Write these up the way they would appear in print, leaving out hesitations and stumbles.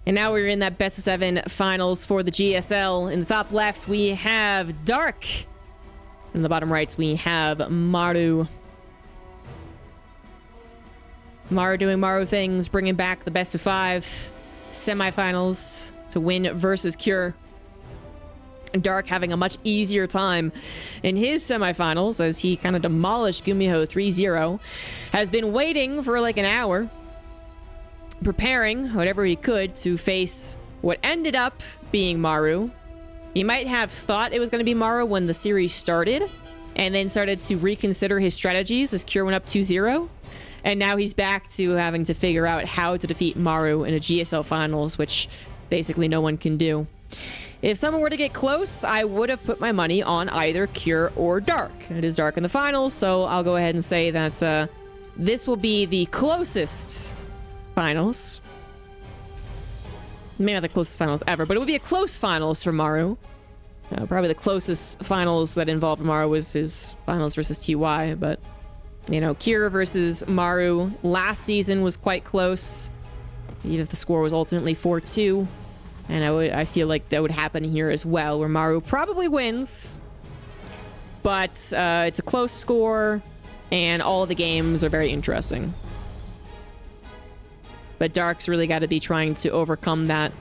And now we're in that best of 7 finals for the GSL. In the top left, we have Dark. In the bottom right, we have Maru. Maru doing Maru things, bringing back the best of 5 semifinals to win versus Cure. Dark having a much easier time in his semifinals as he kind of demolished Gumiho 3-0. Has been waiting for like an hour, preparing whatever he could to face what ended up being Maru. He might have thought it was going to be Maru when the series started, and then started to reconsider his strategies as Cure went up 2-0. And now he's back to having to figure out how to defeat Maru in a GSL finals, which basically no one can do. If someone were to get close, I would have put my money on either Cure or Dark. It is Dark in the finals, so I'll go ahead and say that this will be the closest finals. Maybe not the closest finals ever, but it would be a close finals for Maru. Probably the closest finals that involved Maru was his finals versus TY, but, you know, Cure versus Maru last season was quite close, even if the score was ultimately 4-2. And I feel like that would happen here as well, where Maru probably wins, but it's a close score, and all the games are very interesting. But Dark's really got to be trying to overcome that,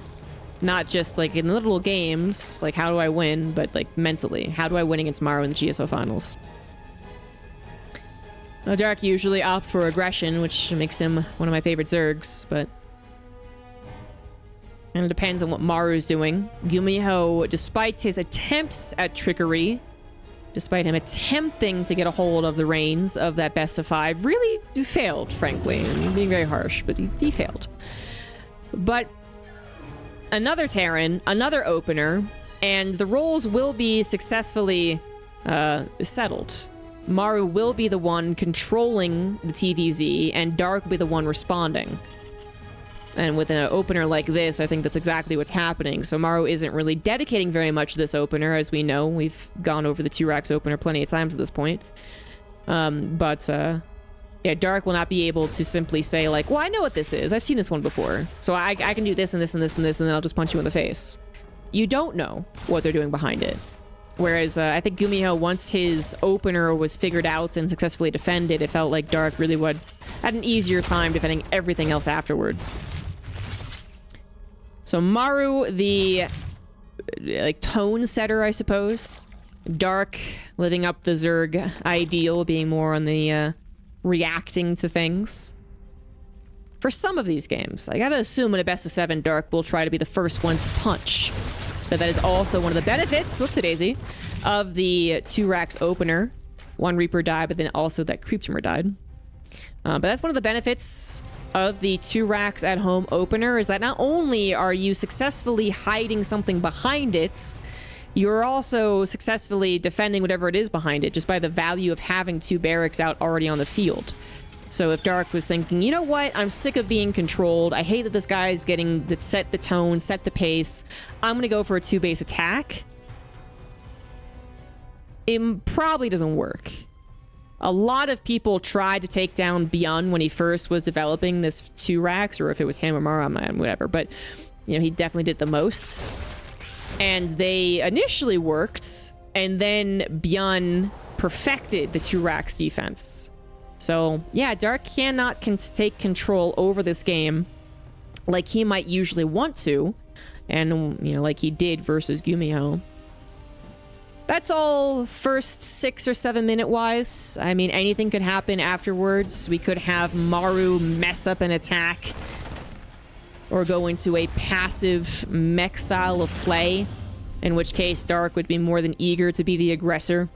not just like in little games, like how do I win, but like mentally, how do I win against Maru in the GSL finals? Now, Dark usually opts for aggression, which makes him one of my favorite Zergs, but... And it depends on what Maru's doing. Gumiho, despite his attempts at trickery, despite him attempting to get a hold of the reins of that best of 5, really failed, frankly. I'm being very harsh, but he failed. But another Terran, another opener, and the roles will be successfully settled. Maru will be the one controlling the TvZ, and Dark will be the one responding. And with an opener like this, I think that's exactly what's happening. So Maru isn't really dedicating very much to this opener, as we know. We've gone over the 2-Rax opener plenty of times at this point. Yeah, Dark will not be able to simply say, like, well, I know what this is. I've seen this one before. So I can do this and this and this and this, and then I'll just punch you in the face. You don't know what they're doing behind it. Whereas I think Gumiho, once his opener was figured out and successfully defended, it felt like Dark really had an easier time defending everything else afterward. So Maru, the like tone setter, I suppose. Dark, living up the Zerg ideal, being more on the reacting to things. For some of these games, I gotta assume in a best of 7, Dark will try to be the first one to punch. But that is also one of the benefits, whoops-a-daisy, of the 2-Rax opener. One Reaper died, but then also that Creep Tumor died. But that's one of the benefits of the 2-Rax at home opener, is that not only are you successfully hiding something behind it, you're also successfully defending whatever it is behind it, just by the value of having 2 barracks out already on the field. So if Dark was thinking, you know what, I'm sick of being controlled, I hate that this guy's getting to set the tone, set the pace, I'm gonna go for a 2-base attack, it probably doesn't work. A lot of people tried to take down Byun when he first was developing this 2-Rax, or if it was him or Maru, whatever, but, you know, he definitely did the most. And they initially worked, and then Byun perfected the 2-Rax defense. So, yeah, Dark cannot take control over this game like he might usually want to, and, you know, like he did versus Gumiho. That's all first 6 or 7 minute wise. I mean, anything could happen afterwards. We could have Maru mess up an attack or go into a passive mech style of play, in which case Dark would be more than eager to be the aggressor.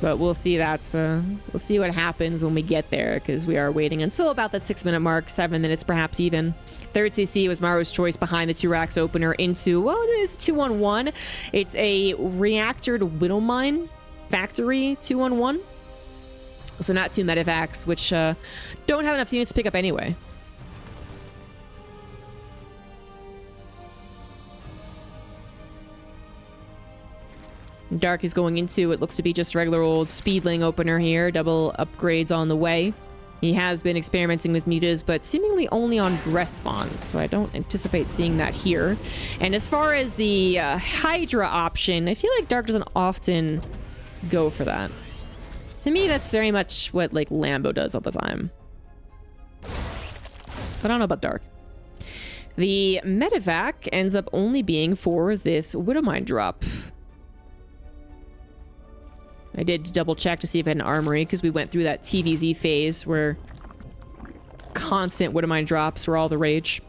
But we'll see that. We'll see what happens when we get there, because we are waiting until about that 6-minute mark, 7 minutes perhaps even. Third CC was Maru's choice behind the 2-Rax opener into, well, it is 2-on-1. It's a reactored Widowmine factory 2-on-1. So not 2 medevacs, which don't have enough units to pick up anyway. Dark is going into, it looks to be just regular old Speedling opener here. Double upgrades on the way. He has been experimenting with mutas, but seemingly only on Gressfon, so I don't anticipate seeing that here. And as far as the Hydra option, I feel like Dark doesn't often go for that. To me, that's very much what like Lambo does all the time. But I don't know about Dark. The medevac ends up only being for this Widowmine drop. I did double check to see if I had an armory because we went through that TvZ phase where constant Widowmine drops were all the rage.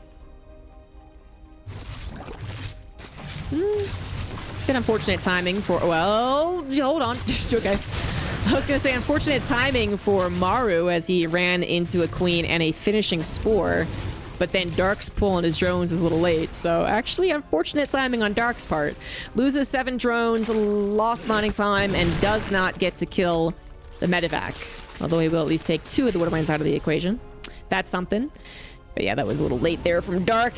Bit unfortunate timing for, well, hold on. Okay. I was going to say unfortunate timing for Maru as he ran into a queen and a finishing spore, but then Dark's pull on his drones is a little late. So actually unfortunate timing on Dark's part. Loses 7 drones, lost mining time, and does not get to kill the medevac. Although he will at least take 2 of the Widowmines out of the equation. That's something. But yeah, that was a little late there from Dark.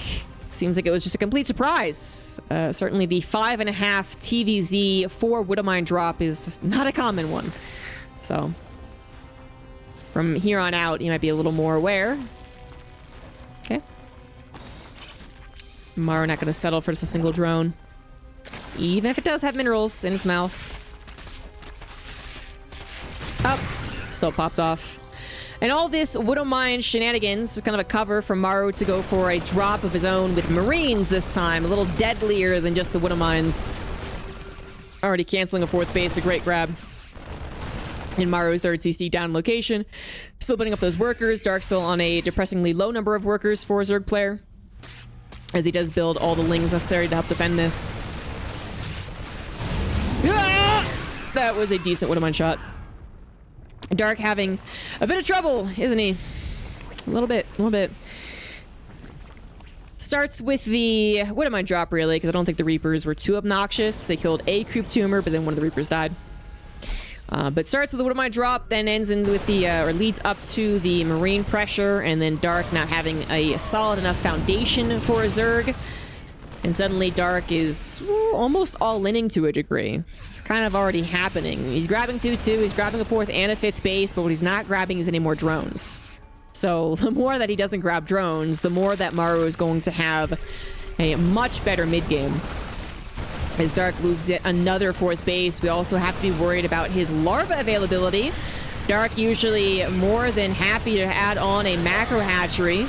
Seems like it was just a complete surprise. Certainly the 5.5 TvZ for Widowmine drop is not a common one. So from here on out, you might be a little more aware. Okay. Maru not going to settle for just a single drone. Even if it does have minerals in its mouth. Oh, still popped off. And all this Widowmine shenanigans is kind of a cover for Maru to go for a drop of his own with Marines this time. A little deadlier than just the Widowmines. Already canceling a 4th base, a great grab. In Maru, 3rd CC down location. Still putting up those workers. Dark still on a depressingly low number of workers for a Zerg player, as he does build all the lings necessary to help defend this. Ah! That was a decent Widowmine shot. Dark having a bit of trouble, isn't he? A little bit. Starts with the Widowmine drop, really, because I don't think the Reapers were too obnoxious. They killed a creep tumor, but then one of the Reapers died. But starts with the Widowmine drop, then ends in with the, or leads up to the Marine pressure, and then Dark not having a solid enough foundation for a Zerg. And suddenly Dark is almost all-inning to a degree. It's kind of already happening. He's grabbing 2-2, he's grabbing a 4th and a 5th base, but what he's not grabbing is any more drones. So the more that he doesn't grab drones, the more that Maru is going to have a much better mid-game. As Dark loses yet another 4th base, we also have to be worried about his larva availability. Dark usually more than happy to add on a macro hatchery,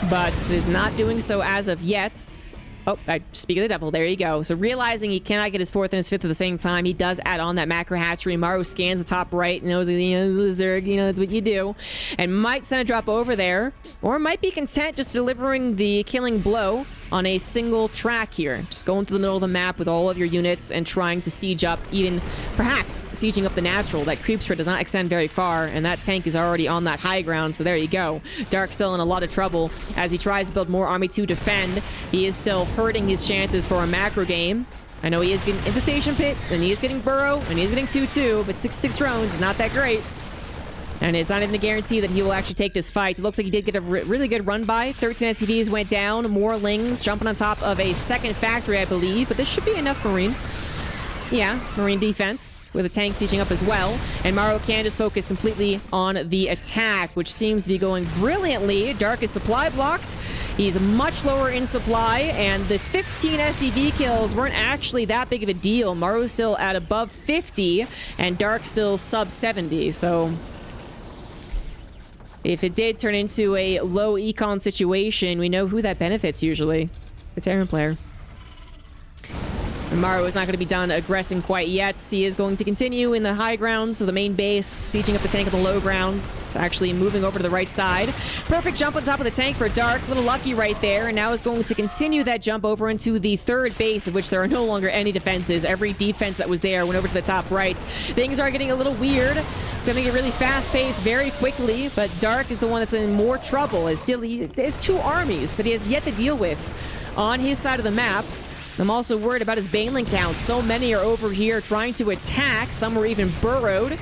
but is not doing so as of yet. Oh, I speak of the devil. There you go. So realizing he cannot get his 4th and his 5th at the same time, he does add on that macro hatchery. Maru scans the top right, knows, you know, Zerg, you know, that's what you do, and might send a drop over there, or might be content just delivering the killing blow on a single track here. Just going to the middle of the map with all of your units and trying to siege up, even perhaps sieging up the natural. That creep spread does not extend very far, and that tank is already on that high ground, so there you go. Dark still in a lot of trouble as he tries to build more army to defend. He is still hurting his chances for a macro game. I know he is getting Infestation Pit, and he is getting Burrow, and he is getting 2-2, but 6 drones is not that great. And it's not even a guarantee that he will actually take this fight. It looks like he did get a really good run by. 13 SCVs went down. More lings jumping on top of a 2nd factory, I believe. But this should be enough Marine. Yeah, Marine defense with a tank sieging up as well. And Maru can just focus completely on the attack, which seems to be going brilliantly. Dark is supply blocked. He's much lower in supply, and the 15 SCV kills weren't actually that big of a deal. Maru's still at above 50, and Dark still sub 70, so if it did turn into a low econ situation, we know who that benefits usually. The Terran player. And Maru is not going to be done aggressing quite yet. He is going to continue in the high grounds of the main base, sieging up the tank on the low grounds, actually moving over to the right side. Perfect jump on top of the tank for Dark. A little lucky right there, and now is going to continue that jump over into the 3rd base, of which there are no longer any defenses. Every defense that was there went over to the top right. Things are getting a little weird. It's going to get really fast-paced very quickly, but Dark is the one that's in more trouble. He has 2 armies that he has yet to deal with on his side of the map. I'm also worried about his Baneling count. So many are over here trying to attack. Some were even burrowed,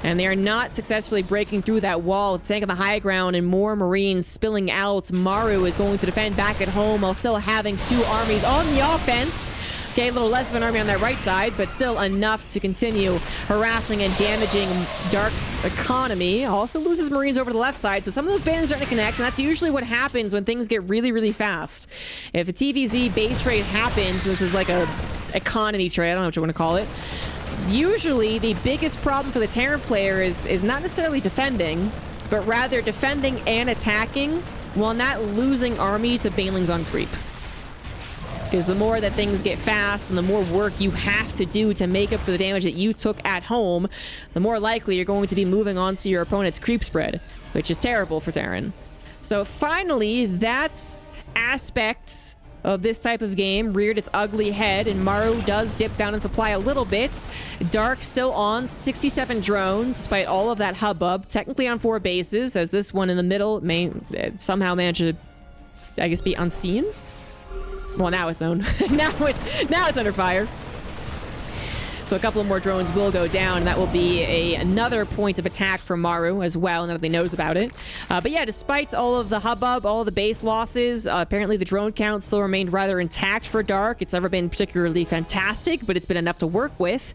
and they are not successfully breaking through that wall. With the tank on the high ground and more Marines spilling out. Maru is going to defend back at home while still having 2 armies on the offense. Okay, a little less of an army on that right side, but still enough to continue harassing and damaging Dark's economy. Also loses Marines over the left side, so some of those banners are starting to connect, and that's usually what happens when things get really, really fast. If a TvZ base trade happens, this is like a economy trade, I don't know what you want to call it, usually the biggest problem for the Terran player is not necessarily defending, but rather defending and attacking while not losing army to banelings on creep. Because the more that things get fast and the more work you have to do to make up for the damage that you took at home, the more likely you're going to be moving on to your opponent's creep spread, which is terrible for Terran. So finally, that aspect of this type of game reared its ugly head, and Maru does dip down in supply a little bit. Dark still on 67 drones, despite all of that hubbub, technically on 4 bases, as this one in the middle may somehow manage to, I guess, be unseen. Well, now it's known. now it's under fire. So a couple of more drones will go down, and that will be another point of attack for Maru as well, now that he knows about it. But yeah, despite all of the hubbub, all of the base losses, apparently the drone count still remained rather intact for Dark. It's never been particularly fantastic, but it's been enough to work with.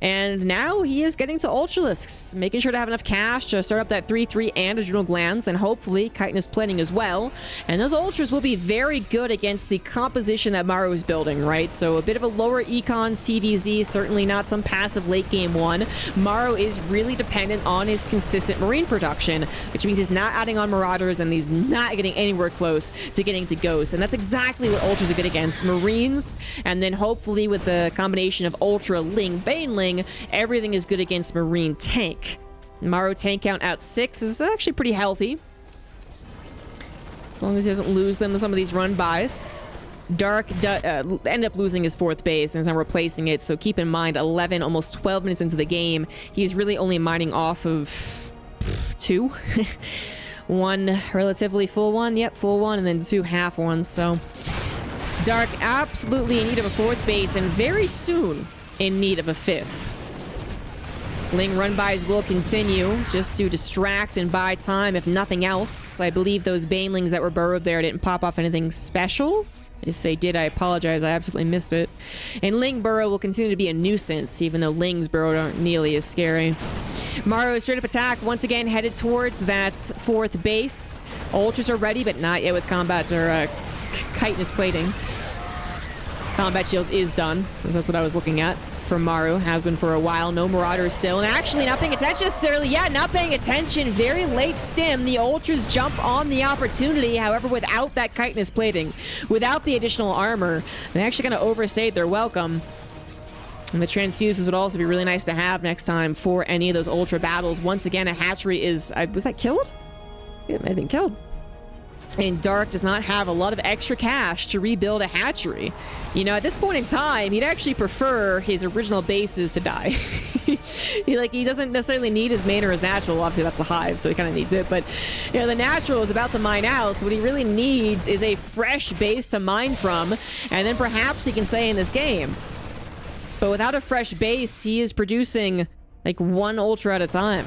And now he is getting to Ultralisks, making sure to have enough cash to start up that 3-3 and Adrenal Glands, and hopefully chitinous plating as well. And those Ultras will be very good against the composition that Maru is building, right? So a bit of a lower econ TvZ, certainly not some passive late game one. Maru is really dependent on his consistent Marine production, which means he's not adding on Marauders and he's not getting anywhere close to getting to Ghosts. And that's exactly what Ultras are good against. Marines, and then hopefully with the combination of Ultra, Ling, Baneling, everything is good against Marine tank. Maru tank count out 6 is actually pretty healthy, as long as he doesn't lose them in some of these run-bys. Dark end up losing his 4th base and is now replacing it, so keep in mind 11, almost 12 minutes into the game, he's really only mining off of 2. One relatively full one, yep, full one, and then 2 half ones. So Dark absolutely in need of a 4th base, and very soon in need of a 5th. Ling run-bys will continue just to distract and buy time, if nothing else. I believe those banelings that were burrowed there didn't pop off anything special. If they did, I apologize. I absolutely missed it. And Ling burrow will continue to be a nuisance, even though Ling's burrowed aren't nearly as scary. Maru straight up attack, once again headed towards that 4th base. Ultras are ready, but not yet with combat or chitinous plating. Combat shields is done, because that's what I was looking at. For Maru, has been for a while. No Marauders still, and actually not paying attention necessarily. Yeah, not paying attention. Very late stim. The Ultras jump on the opportunity. However, without that chitinous plating, without the additional armor, they actually kind of overstayed their welcome. And the transfuses would also be really nice to have next time for any of those Ultra battles. Once again, a hatchery is... was that killed? It might have been killed. And Dark does not have a lot of extra cash to rebuild a hatchery. You know, at this point in time, he'd actually prefer his original bases to die. he doesn't necessarily need his main or his natural. Obviously, that's the hive, so he kind of needs it. But, you know, the natural is about to mine out. So what he really needs is a fresh base to mine from. And then perhaps he can stay in this game. But without a fresh base, he is producing, like, 1 Ultra at a time.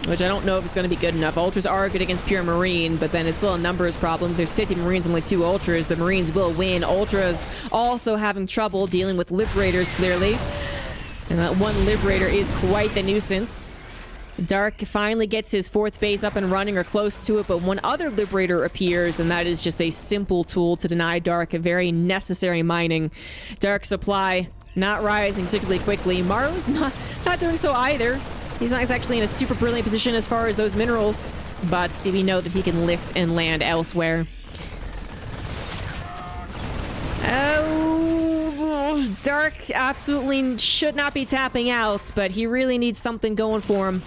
Which I don't know if it's going to be good enough. Ultras are good against pure Marine, but then it's still a numbers problem. There's 50 Marines and only 2 Ultras. The Marines will win. Ultras also having trouble dealing with Liberators, clearly. And that 1 Liberator is quite the nuisance. Dark finally gets his 4th base up and running or close to it, but 1 other Liberator appears, and that is just a simple tool to deny Dark a very necessary mining. Dark supply not rising particularly quickly. Maru's not doing so either. He's not actually in a super brilliant position as far as those minerals, but see, we know that he can lift and land elsewhere. Oh, Dark absolutely should not be tapping out, but he really needs something going for him.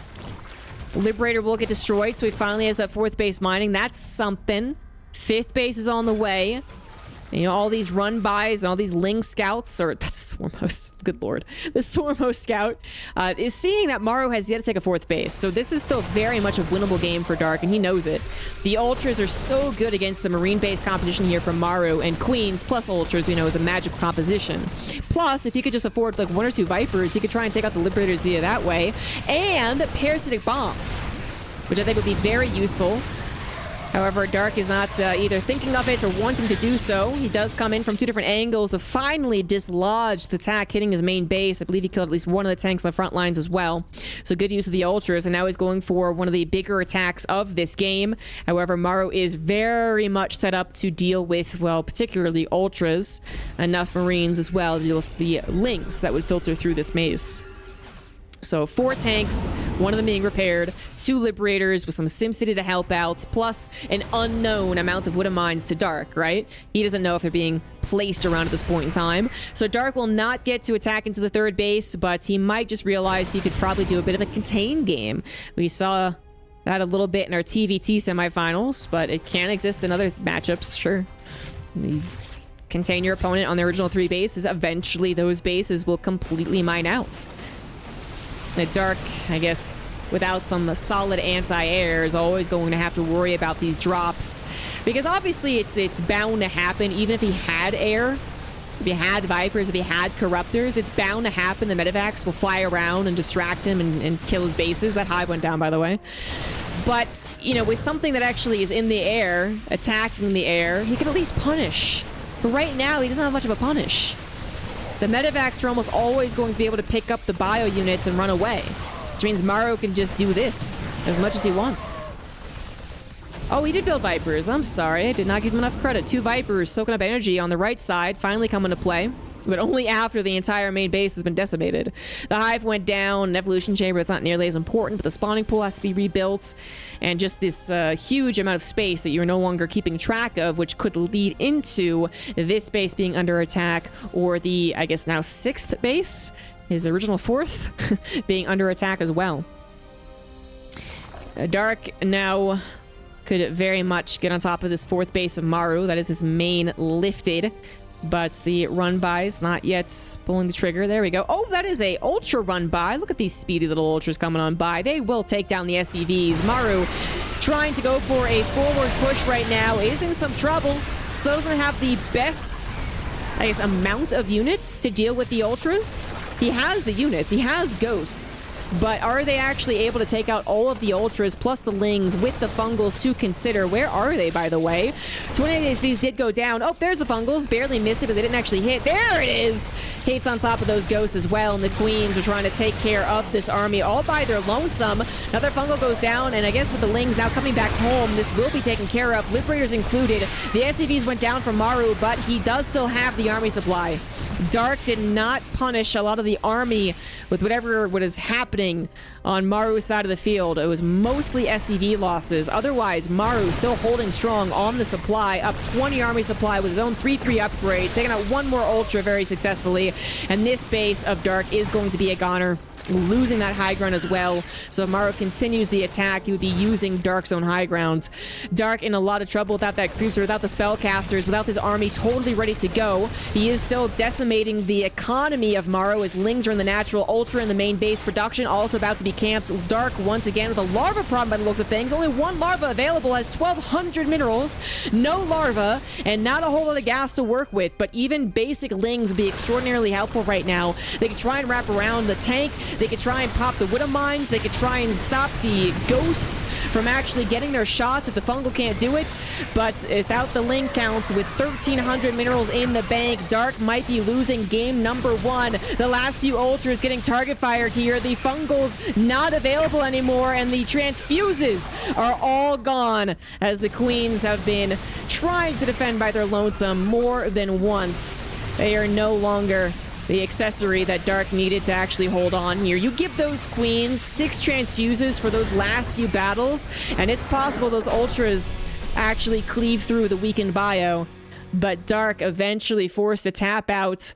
Liberator will get destroyed, so he finally has that 4th base mining. That's something. 5th base is on the way. And, you know, all these run-bys and all these Ling scouts, or that's Swarmhost, good lord. The Swarmhost scout is seeing that Maru has yet to take a 4th base. So this is still very much a winnable game for Dark, and he knows it. The Ultras are so good against the Marine-based composition here from Maru, and Queens plus Ultras, we know, is a magical composition. Plus, if he could just afford like 1 or 2 Vipers, he could try and take out the Liberators via that way. And Parasitic Bombs, which I think would be very useful. However, Dark is not either thinking of it or wanting to do so. He does come in from two different angles to finally dislodge the attack hitting his main base. I believe he killed at least one of the tanks on the front lines as well. So good use of the Ultras, and now he's going for one of the bigger attacks of this game. However, Maru is very much set up to deal with, well, particularly Ultras, enough Marines as well to deal with the links that would filter through this maze. So 4 tanks, one of them being repaired, 2 Liberators with some SimCity to help out, plus an unknown amount of wooden mines to Dark, right? He doesn't know if they're being placed around at this point in time. So Dark will not get to attack into the 3rd base, but he might just realize he could probably do a bit of a contain game. We saw that a little bit in our TvZ semifinals, but it can exist in other matchups, sure. You contain your opponent on the original 3 bases. Eventually, those bases will completely mine out. Dark, I guess, without some solid anti-air, is always going to have to worry about these drops. Because obviously it's bound to happen, even if he had air. If he had Vipers, if he had Corruptors, it's bound to happen. The Medivacs will fly around and distract him and kill his bases. That hive went down, by the way. But, you know, with something that actually is in the air, attacking the air, he can at least punish. But right now, he doesn't have much of a punish. The Medivacs are almost always going to be able to pick up the bio units and run away. Which means Maru can just do this as much as he wants. Oh, he did build Vipers. I'm sorry. I did not give him enough credit. 2 Vipers soaking up energy on the right side finally come into play. But only after the entire main base has been decimated. The hive went down, an evolution chamber that's not nearly as important, but the spawning pool has to be rebuilt. And just this huge amount of space that you're no longer keeping track of, which could lead into this base being under attack, or the, I guess now 6th base, his original 4th, being under attack as well. Dark now could very much get on top of this 4th base of Maru. That is his main lifted. But the run-by is not yet pulling the trigger. There we go. Oh, that is a Ultra run-by. Look at these speedy little Ultras coming on by. They will take down the SCVs. Maru trying to go for a forward push right now is in some trouble. Still doesn't have the best, I guess, amount of units to deal with the Ultras. He has the units. He has Ghosts. But are they actually able to take out all of the Ultras plus the Lings with the Fungals to consider? Where are they, by the way? 28 SVs did go down. Oh, there's the Fungals. Barely missed it, but they didn't actually hit. There it is! Kate's on top of those Ghosts as well, and the Queens are trying to take care of this army all by their lonesome. Another Fungal goes down, and I guess with the Lings now coming back home, this will be taken care of. Liberators included. The SCVs went down from Maru, but he does still have the army supply. Dark did not punish a lot of the army with what is happening on Maru's side of the field. It was mostly SCV losses. Otherwise, Maru still holding strong on the supply, up 20 army supply with his own 3-3 upgrade, taking out one more Ultra very successfully. And this base of Dark is going to be a goner, losing that high ground as well. So if Maru continues the attack, he would be using Dark's own high ground. Dark in a lot of trouble without that creeper, without the spellcasters, without his army totally ready to go. He is still decimating the economy of Maru as Lings are in the natural, Ultra in the main base, production also about to be camped. Dark once again with a larva problem by the looks of things. Only 1 larva available, has 1,200 minerals, no larva, and not a whole lot of gas to work with. But even basic Lings would be extraordinarily helpful right now. They can try and wrap around the tank. They could try and pop the Widow Mines. They could try and stop the Ghosts from actually getting their shots if the Fungal can't do it. But without the Ling counts, with 1,300 minerals in the bank, Dark might be losing game number 1. The last few Ultras getting target fired here. The Fungals not available anymore, and the Transfuses are all gone as the Queens have been trying to defend by their lonesome more than once. They are no longer the accessory that Dark needed to actually hold on here. You give those Queens 6 Transfuses for those last few battles, and it's possible those Ultras actually cleave through the weakened bio. But Dark, eventually forced to tap out,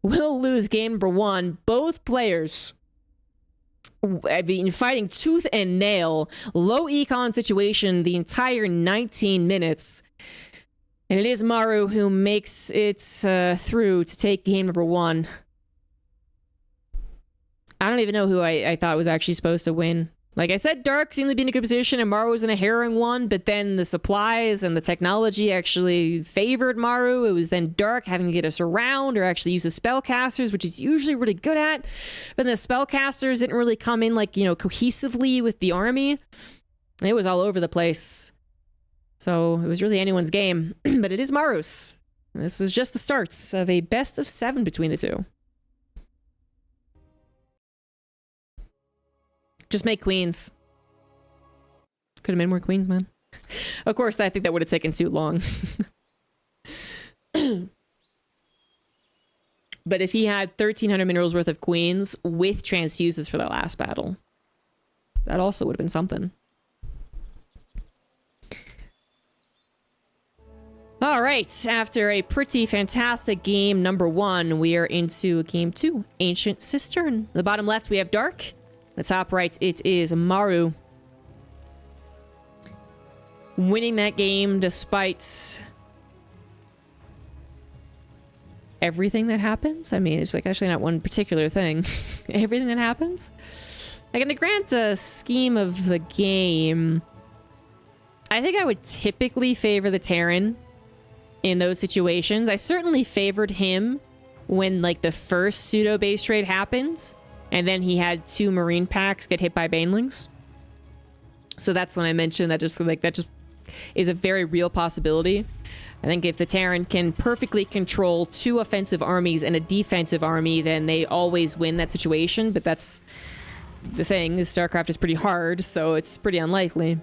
will lose game number 1. Both players have been fighting tooth and nail, low econ situation the entire 19 minutes. And it is Maru who makes it through to take game number 1. I don't even know who I thought was actually supposed to win. Like I said, Dark seemed to be in a good position and Maru was in a harrowing one, but then the supplies and the technology actually favored Maru. It was then Dark having to get us around or actually use the spellcasters, which he's usually really good at. But the spellcasters didn't really come in, like, you know, cohesively with the army. It was all over the place. So it was really anyone's game, but it is Maru's. This is just the starts of a best of 7 between the two. Just make queens. Could have made more queens, man. Of course, I think that would have taken too long. But if he had 1,300 minerals worth of queens with transfuses for that last battle, that also would have been something. All right, after a pretty fantastic game number 1, we are into game 2, Ancient Cistern. The bottom left, we have Dark. The top right, it is Maru. Winning that game despite everything that happens. I mean, it's like actually not one particular thing. Everything that happens. Like in the grand scheme of the game, I think I would typically favor the Terran in those situations. I certainly favored him when like the first pseudo base trade happens, and then he had 2 marine packs get hit by banelings. So that's when I mentioned that just is a very real possibility. I think if the Terran can perfectly control 2 offensive armies and a defensive army, then they always win that situation. But that's the thing, is StarCraft is pretty hard, so it's pretty unlikely.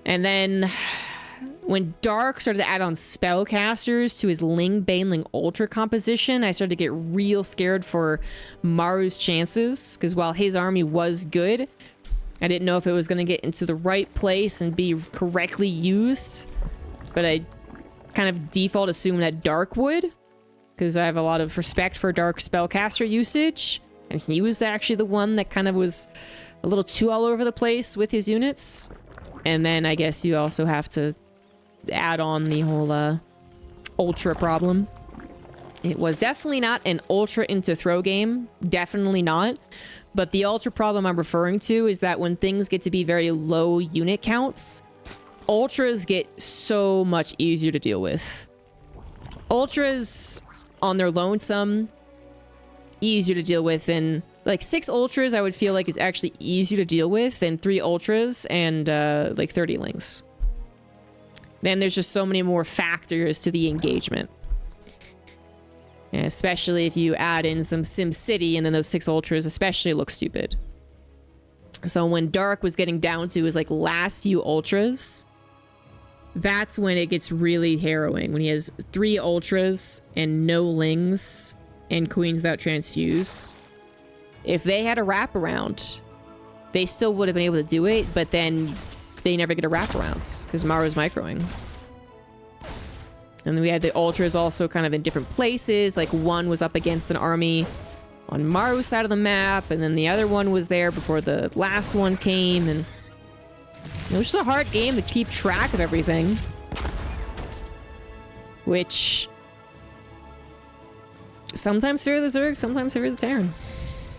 And then when Dark started to add on spellcasters to his Ling Baneling Ultra composition, I started to get real scared for Maru's chances, because while his army was good, I didn't know if it was going to get into the right place and be correctly used. But I kind of default assumed that Dark would, because I have a lot of respect for Dark spellcaster usage, and he was actually the one that kind of was a little too all over the place with his units. And then I guess you also have to add on the whole ultra problem. It was definitely not an ultra into throw game, definitely not. But the ultra problem I'm referring to is that when things get to be very low unit counts, ultras get so much easier to deal with. Ultras on their lonesome, easier to deal with, and like 6 ultras I would feel like is actually easier to deal with than 3 ultras and like 30 lings. Then there's just so many more factors to the engagement. Yeah, especially if you add in some Sim City, and then those 6 ultras especially look stupid. So when Dark was getting down to his like last few ultras, that's when it gets really harrowing. When he has 3 ultras and no lings and queens without transfuse. If they had a wraparound, they still would have been able to do it, but then they never get a wraparounds because Maru's microing. And then we had the ultras also kind of in different places. Like one was up against an army on Maru's side of the map, and then the other one was there before the last one came, and it was just a hard game to keep track of everything. Which sometimes favor the Zerg, sometimes favor the Terran.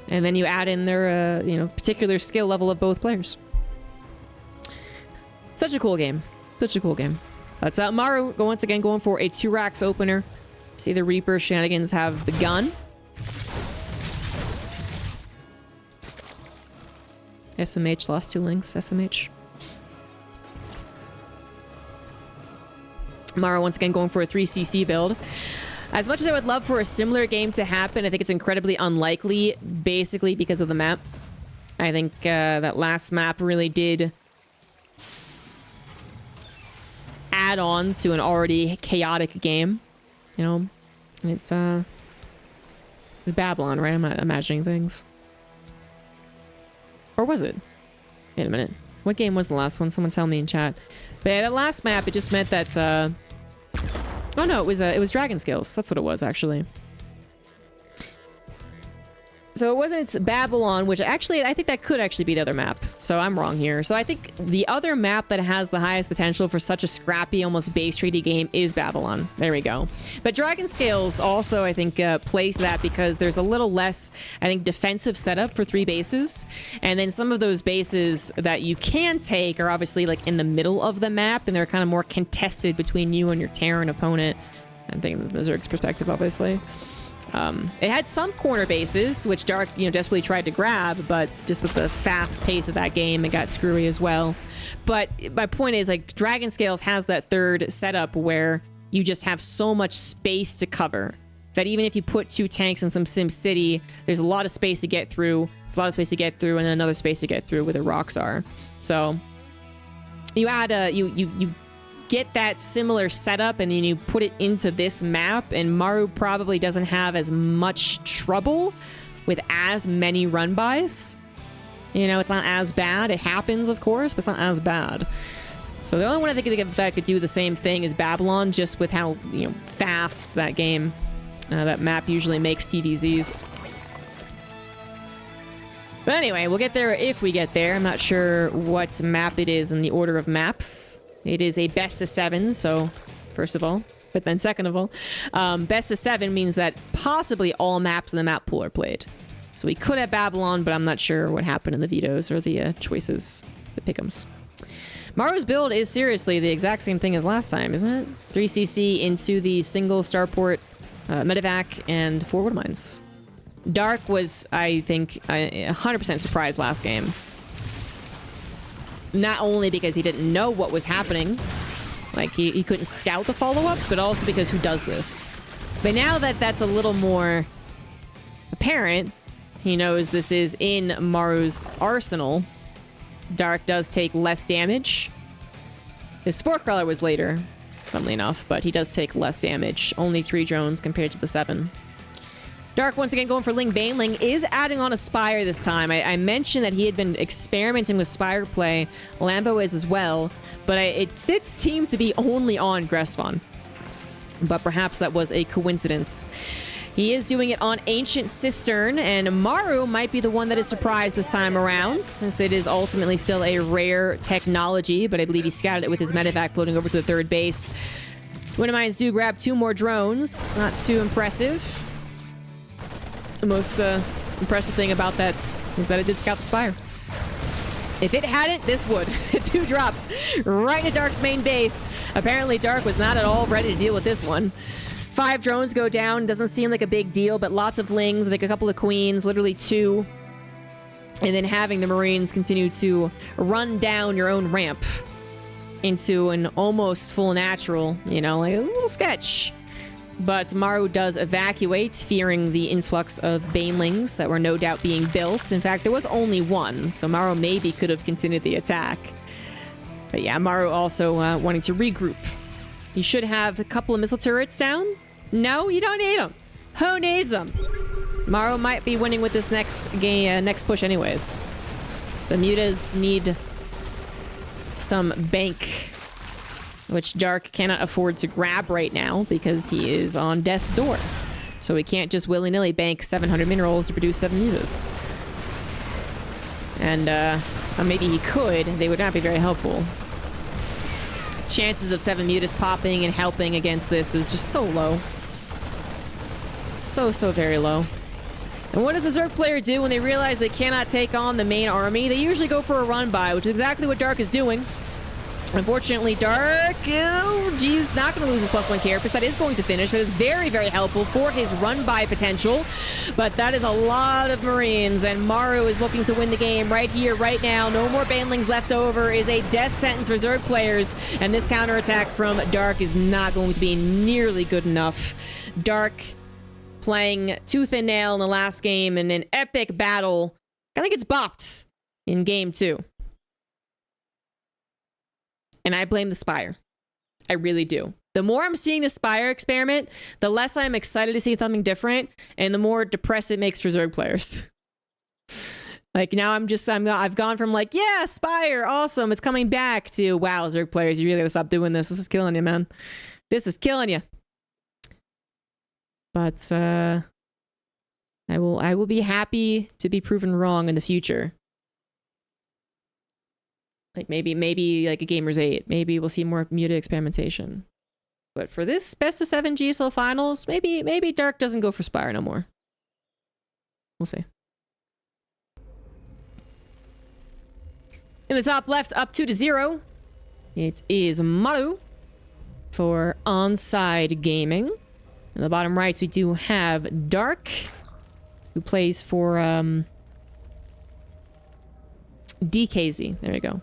And then you add in their, particular skill level of both players. Such a cool game. Such a cool game. That's Maru once again going for a 2 racks opener. See the Reaper shenanigans have begun. SMH lost 2 links. SMH. Maru once again going for a 3cc build. As much as I would love for a similar game to happen, I think it's incredibly unlikely, basically because of the map. I think that last map really did add on to an already chaotic game. You know, it's Babylon, right? I'm not imagining things. Or was it? Wait a minute. What game was the last one? Someone tell me in chat. But yeah, that last map, it just meant that oh no, it was Dragon Scales. That's what it was, actually. So it wasn't Babylon, which actually, I think that could actually be the other map. So I'm wrong here. So I think the other map that has the highest potential for such a scrappy, almost base tradey game is Babylon. There we go. But Dragon Scales also, I think, plays that because there's a little less, I think, defensive setup for 3 bases. And then some of those bases that you can take are obviously like in the middle of the map, and they're kind of more contested between you and your Terran opponent. I'm thinking from the Zerg's perspective, obviously. It had some corner bases, which Dark, desperately tried to grab, but just with the fast pace of that game, it got screwy as well. But my point is, like, Dragon Scales has that third setup where you just have so much space to cover that even if you put 2 tanks in some Sim City, there's a lot of space to get through. There's a lot of space to get through, and then another space to get through where the rocks are. So you add you get that similar setup and then you put it into this map, and Maru probably doesn't have as much trouble with as many run-bys. It's not as bad. It happens, of course, but it's not as bad. So the only one I think that could do the same thing is Babylon, just with how fast that game, that map usually makes TvZs. But anyway, we'll get there if we get there. I'm not sure what map it is in the order of maps. It is a best of 7, so first of all, but then second of all, best of 7 means that possibly all maps in the map pool are played. So we could have Babylon, but I'm not sure what happened in the vetoes or the choices, the pick'ems. Maru's build is seriously the exact same thing as last time, isn't it? 3cc into the single starport, medevac, and 4 wood mines. Dark was, I think, 100% surprised last game. Not only because he didn't know what was happening, like he couldn't scout the follow-up, but also because who does this? But now that that's a little more apparent, he knows this is in Maru's arsenal. Dark does take less damage. His Spore Crawler was later, funnily enough, but he does take less damage. Only 3 drones compared to the 7. Dark, once again, going for Ling Baneling, is adding on a Spire this time. I mentioned that he had been experimenting with Spire play. Lambo is as well, but it seemed to be only on Gressvon. But perhaps that was a coincidence. He is doing it on Ancient Cistern, and Maru might be the one that is surprised this time around, since it is ultimately still a rare technology, but I believe he scouted it with his medevac floating over to the 3rd base. Twin Mines do grab 2 more drones. Not too impressive. The most impressive thing about that is that it did scout the Spire. If it hadn't, this would. 2 drops right into Dark's main base. Apparently, Dark was not at all ready to deal with this one. 5 drones go down. Doesn't seem like a big deal, but lots of Lings, like a couple of Queens, literally 2. And then having the Marines continue to run down your own ramp into an almost full natural, like a little sketch. But Maru does evacuate, fearing the influx of Banelings that were no doubt being built. In fact, there was only 1, so Maru maybe could have continued the attack. But yeah, Maru also wanting to regroup. You should have a couple of missile turrets down. No, you don't need them. Who needs them? Maru might be winning with this next game, next push anyways. The Mutas need some bank, which Dark cannot afford to grab right now because he is on death's door. So he can't just willy-nilly bank 700 minerals to produce 7 mutas. And maybe he could. They would not be very helpful. Chances of 7 mutas popping and helping against this is just so low. So very low. And what does a Zerg player do when they realize they cannot take on the main army? They usually go for a run-by, which is exactly what Dark is doing. Unfortunately, Dark, geez, not going to lose his +1 carapace. That is going to finish. That is very, very helpful for his run-by potential. But that is a lot of Marines, and Maru is looking to win the game right here, right now. No more Banelings left over is a death sentence for Zerg players, and this counterattack from Dark is not going to be nearly good enough. Dark playing tooth and nail in the last game in an epic battle. I think it's bopped in game 2. And I blame the Spire. I really do. The more I'm seeing the Spire experiment, the less I'm excited to see something different, and the more depressed it makes for Zerg players. Like, now I've gone from like, yeah, Spire, awesome, it's coming back, to, wow, Zerg players, you really gotta stop doing this. This is killing you, man. This is killing you. But, I will be happy to be proven wrong in the future. Like maybe like a Gamer's 8. Maybe we'll see more muted experimentation. But for this best of 7 GSL finals, maybe Dark doesn't go for Spire no more. We'll see. In the top left, up 2-0. It is Maru for Onside Gaming. In the bottom right, we do have Dark, who plays for DKZ. There you go.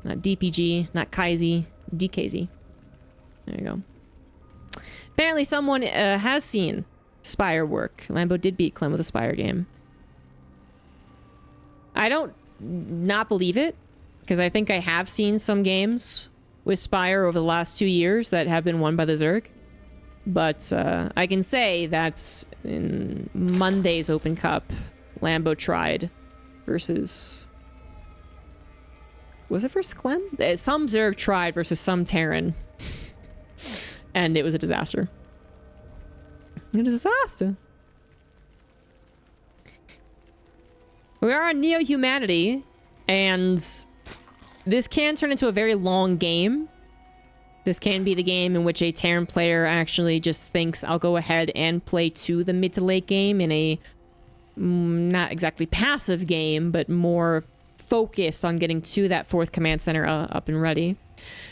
Not DPG, not Kaizy, DKZ. There you go. Apparently someone has seen Spire work. Lambo did beat Clem with a Spire game. I don't not believe it, because I think I have seen some games with Spire over the last 2 years that have been won by the Zerg. But I can say that in Monday's Open Cup, Lambo tried versus... Was it versus Clem? Some Zerg tried versus some Terran. And it was a disaster. A disaster. We are on Neo Humanity, and this can turn into a very long game. This can be the game in which a Terran player actually just thinks, I'll go ahead and play to the mid to late game in a not exactly passive game, but more focused on getting to that 4th command center up and ready.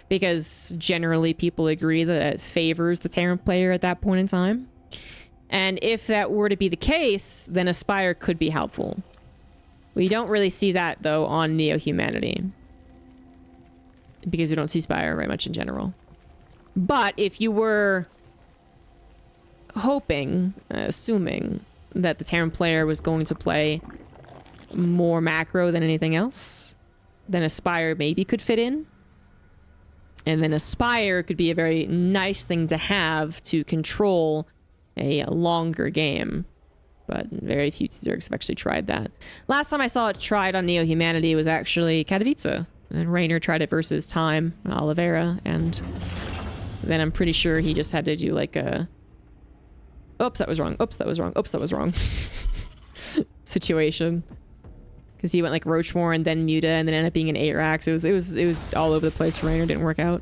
Because generally people agree that it favors the Terran player at that point in time. And if that were to be the case, then Aspire could be helpful. We don't really see that, though, on Neo Humanity. Because we don't see Spire very much in general. But if you were hoping, assuming, that the Terran player was going to play more macro than anything else, then Aspire maybe could fit in. And then Aspire could be a very nice thing to have to control a longer game. But very few Zergs have actually tried that. Last time I saw it tried on Neo Humanity was actually Katowice. And Rainer tried it versus Time, Oliveira, and then I'm pretty sure he just had to do like a... Oops, that was wrong. Oops, that was wrong. Oops, that was wrong. Situation. Because he went like Roachmore and then Muta and then ended up being an 8-Rax. It was all over the place for Rainer. Didn't work out.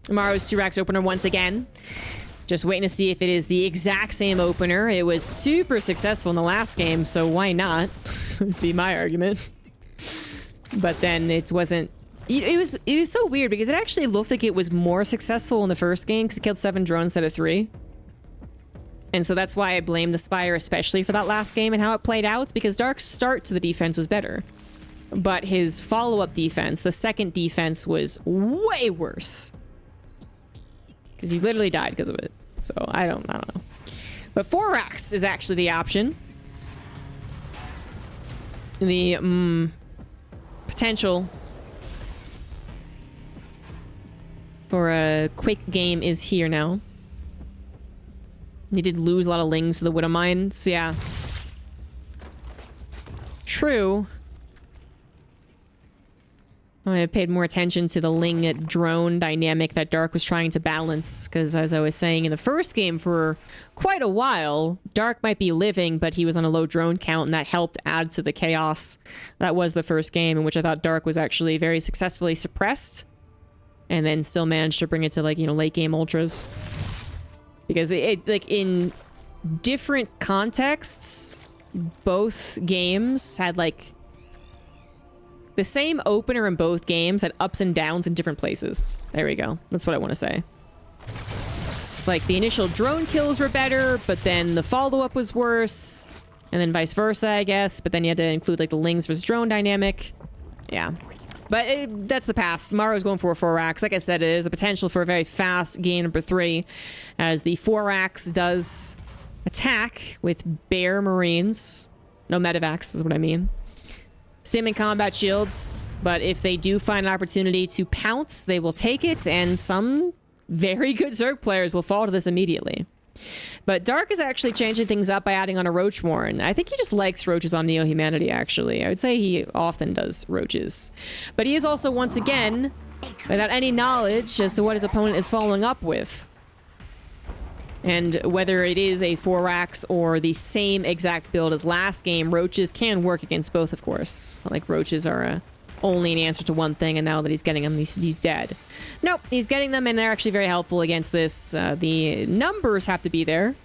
Maru's 2-Rax opener once again. Just waiting to see if it is the exact same opener. It was super successful in the last game, so why not? Would be my argument. But then it wasn't... It was so weird because it actually looked like it was more successful in the first game because it killed 7 drones instead of 3. And so that's why I blame the Spire especially for that last game and how it played out, because Dark's start to the defense was better. But his follow-up defense, the second defense, was way worse. Because he literally died because of it. So, I don't know. But 4-Rax is actually the option. The potential for a quick game is here now. He did lose a lot of lings to the Widow Mine, so yeah. True. I paid more attention to the Ling drone dynamic that Dark was trying to balance, because as I was saying in the first game for quite a while, Dark might be living, but he was on a low drone count, and that helped add to the chaos. That was the first game in which I thought Dark was actually very successfully suppressed, and then still managed to bring it to, like, you know, late game ultras. Because it like, in different contexts, both games had, like, the same opener in both games had ups and downs in different places. There we go. That's what I want to say. It's like the initial drone kills were better, but then the follow-up was worse. And then vice versa, I guess. But then you had to include like the Lings versus drone dynamic. Yeah. But that's the past. Maru's going for a 4-Rax. Like I said, it is a potential for a very fast game number 3. As the 4-Rax does attack with Bear Marines. No Medivacs is what I mean. Sim and combat shields, but if they do find an opportunity to pounce, they will take it, and some very good Zerg players will fall to this immediately. But Dark is actually changing things up by adding on a Roachmore, and I think he just likes roaches on Neo Humanity, actually. I would say he often does roaches. But he is also, once again, without any knowledge as to what his opponent is following up with. And whether it is a 4-Rax or the same exact build as last game, roaches can work against both, of course. Like, roaches are only an answer to one thing, and now that he's getting them, he's dead. Nope, he's getting them, and they're actually very helpful against this. The numbers have to be there.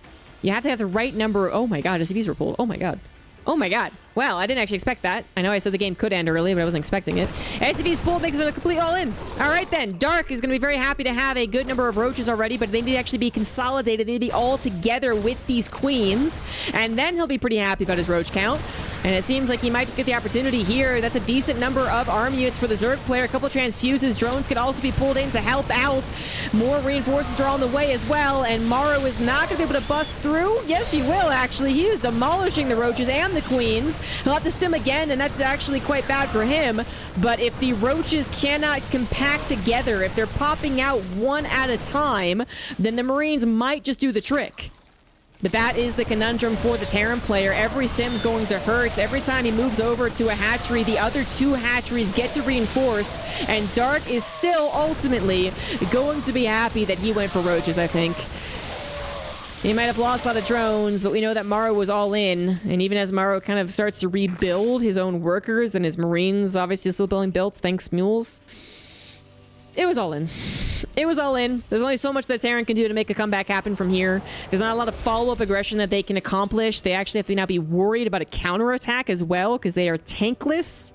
You have to have the right number. Oh my god, SCVs were pulled. Oh my god. Oh my god. Well, I didn't actually expect that. I know I said the game could end early, but I wasn't expecting it. SCV's pull makes it a complete all-in. All right, then. Dark is going to be very happy to have a good number of roaches already, but they need to actually be consolidated. They need to be all together with these queens, and then he'll be pretty happy about his roach count. And it seems like he might just get the opportunity here. That's a decent number of arm units for the Zerg player. A couple of transfuses. Drones could also be pulled in to help out. More reinforcements are on the way as well. And Maru is not going to be able to bust through. Yes, he will, actually. He is demolishing the roaches and the queens. He'll have to stim again, and that's actually quite bad for him. But if the roaches cannot compact together, if they're popping out one at a time, then the Marines might just do the trick. But that is the conundrum for the Terran player. Every stim's going to hurt. Every time he moves over to a hatchery, the other two hatcheries get to reinforce. And Dark is still ultimately going to be happy that he went for roaches, I think. He might have lost a lot of drones, but we know that Maru was all in. And even as Maru kind of starts to rebuild his own workers and his Marines obviously still being built, thanks mules. It was all in. It was all in. There's only so much that Terran can do to make a comeback happen from here. There's not a lot of follow-up aggression that they can accomplish. They actually have to now be worried about a counterattack as well, because they are tankless.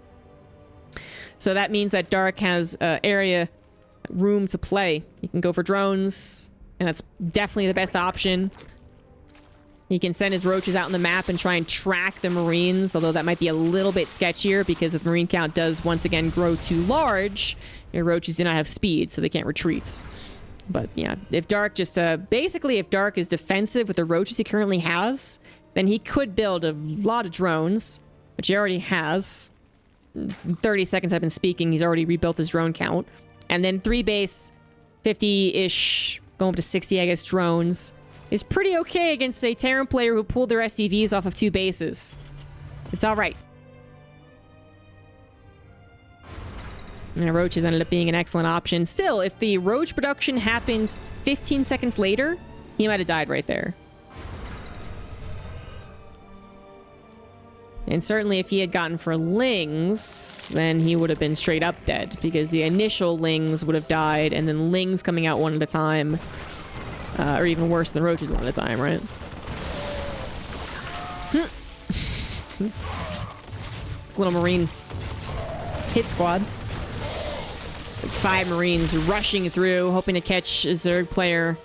So that means that Dark has area room to play. He can go for drones, and that's definitely the best option. He can send his roaches out on the map and try and track the Marines, although that might be a little bit sketchier because if the Marine count does once again grow too large, your roaches do not have speed, so they can't retreat. But yeah, if Dark just, basically if Dark is defensive with the roaches he currently has, then he could build a lot of drones, which he already has. 30 seconds I've been speaking, he's already rebuilt his drone count. And then 3 base, 50-ish, going up to 60, I guess, drones is pretty okay against a Terran player who pulled their SCVs off of 2 bases. It's all right. And roaches ended up being an excellent option. Still, if the roach production happened 15 seconds later, he might have died right there. And certainly if he had gotten for lings, then he would have been straight up dead, because the initial lings would have died, and then lings coming out one at a time, or even worse than roaches one at a time, right? This little Marine hit squad. It's like 5 Marines rushing through, hoping to catch a Zerg player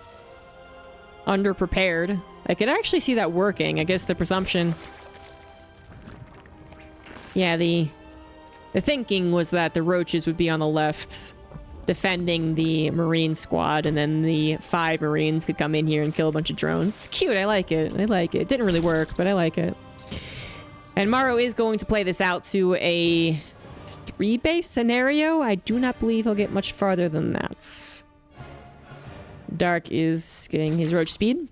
underprepared. I could actually see that working. I guess the presumption... Yeah, the thinking was that the roaches would be on the left defending the Marine squad, and then the 5 Marines could come in here and kill a bunch of drones. It's cute. I like it. I like it. It didn't really work, but I like it. And Maru is going to play this out to a 3-base scenario. I do not believe he'll get much farther than that. Dark is getting his roach speed.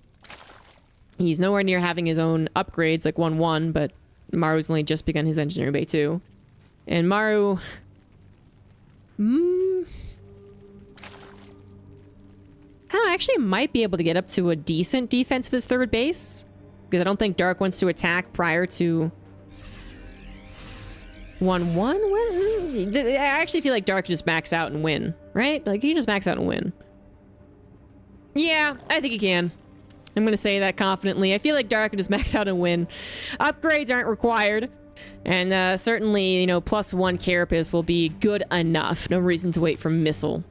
He's nowhere near having his own upgrades like 1-1, but Maru's only just begun his engineering bay too. And Maru... I don't know, actually might be able to get up to a decent defense of his 3rd base. Because I don't think Dark wants to attack prior to 1-1. I actually feel like Dark can just max out and win, right? Like, he can just max out and win. Yeah, I think he can. I'm going to say that confidently. I feel like Dark can just max out and win. Upgrades aren't required. And certainly, you know, +1 Carapace will be good enough. No reason to wait for Missile.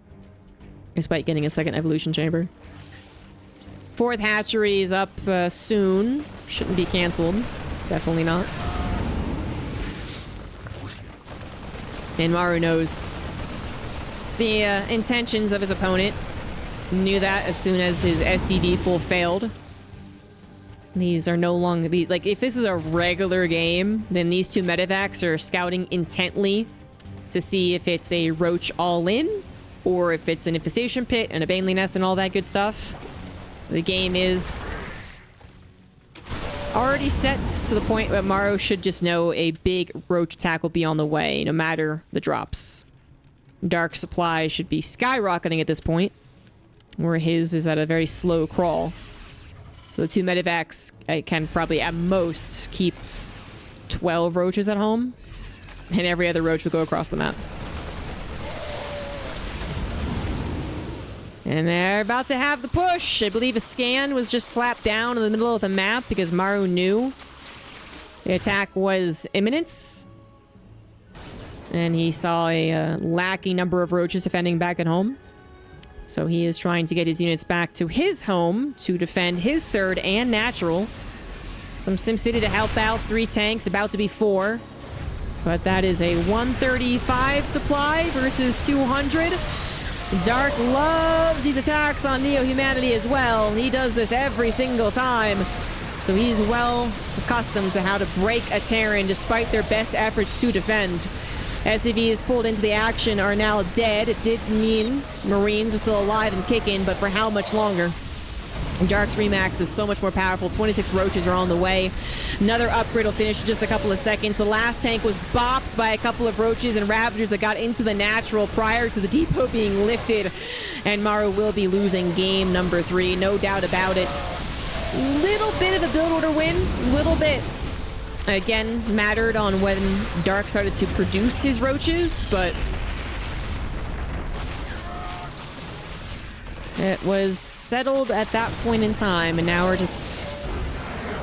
Despite getting a 2nd evolution chamber. 4th hatchery is up soon. Shouldn't be canceled. Definitely not. And Maru knows the intentions of his opponent. Knew that as soon as his SCV pull failed. These are no longer... like, if this is a regular game, then these 2 medevacs are scouting intently to see if it's a roach all-in, or if it's an infestation pit and a Baneley nest and all that good stuff. The game is already set to the point where Maru should just know a big roach attack will be on the way, no matter the drops. Dark supply should be skyrocketing at this point, where his is at a very slow crawl. So the 2 medevacs can probably at most keep 12 roaches at home, and every other roach will go across the map. And they're about to have the push. I believe a scan was just slapped down in the middle of the map because Maru knew The attack was imminent. And he saw a lacking number of roaches defending back at home. So he is trying to get his units back to his home to defend his third and natural. Some SimCity to help out. 3 tanks, about to be 4. But that is a 135 supply versus 200. Dark loves these attacks on Neo-Humanity as well. He does this every single time. So he's well accustomed to how to break a Terran despite their best efforts to defend. SCVs pulled into the action are now dead. It did mean Marines are still alive and kicking, but for how much longer? Dark's Remax is so much more powerful. 26 roaches are on the way. Another upgrade will finish in just a couple of seconds. The last tank was bopped by a couple of roaches and Ravagers that got into the natural prior to the depot being lifted. And Maru will be losing game number 3, no doubt about it. Little bit of a build order win, little bit. Again, mattered on when Dark started to produce his roaches, but it was settled at that point in time, and now we're just,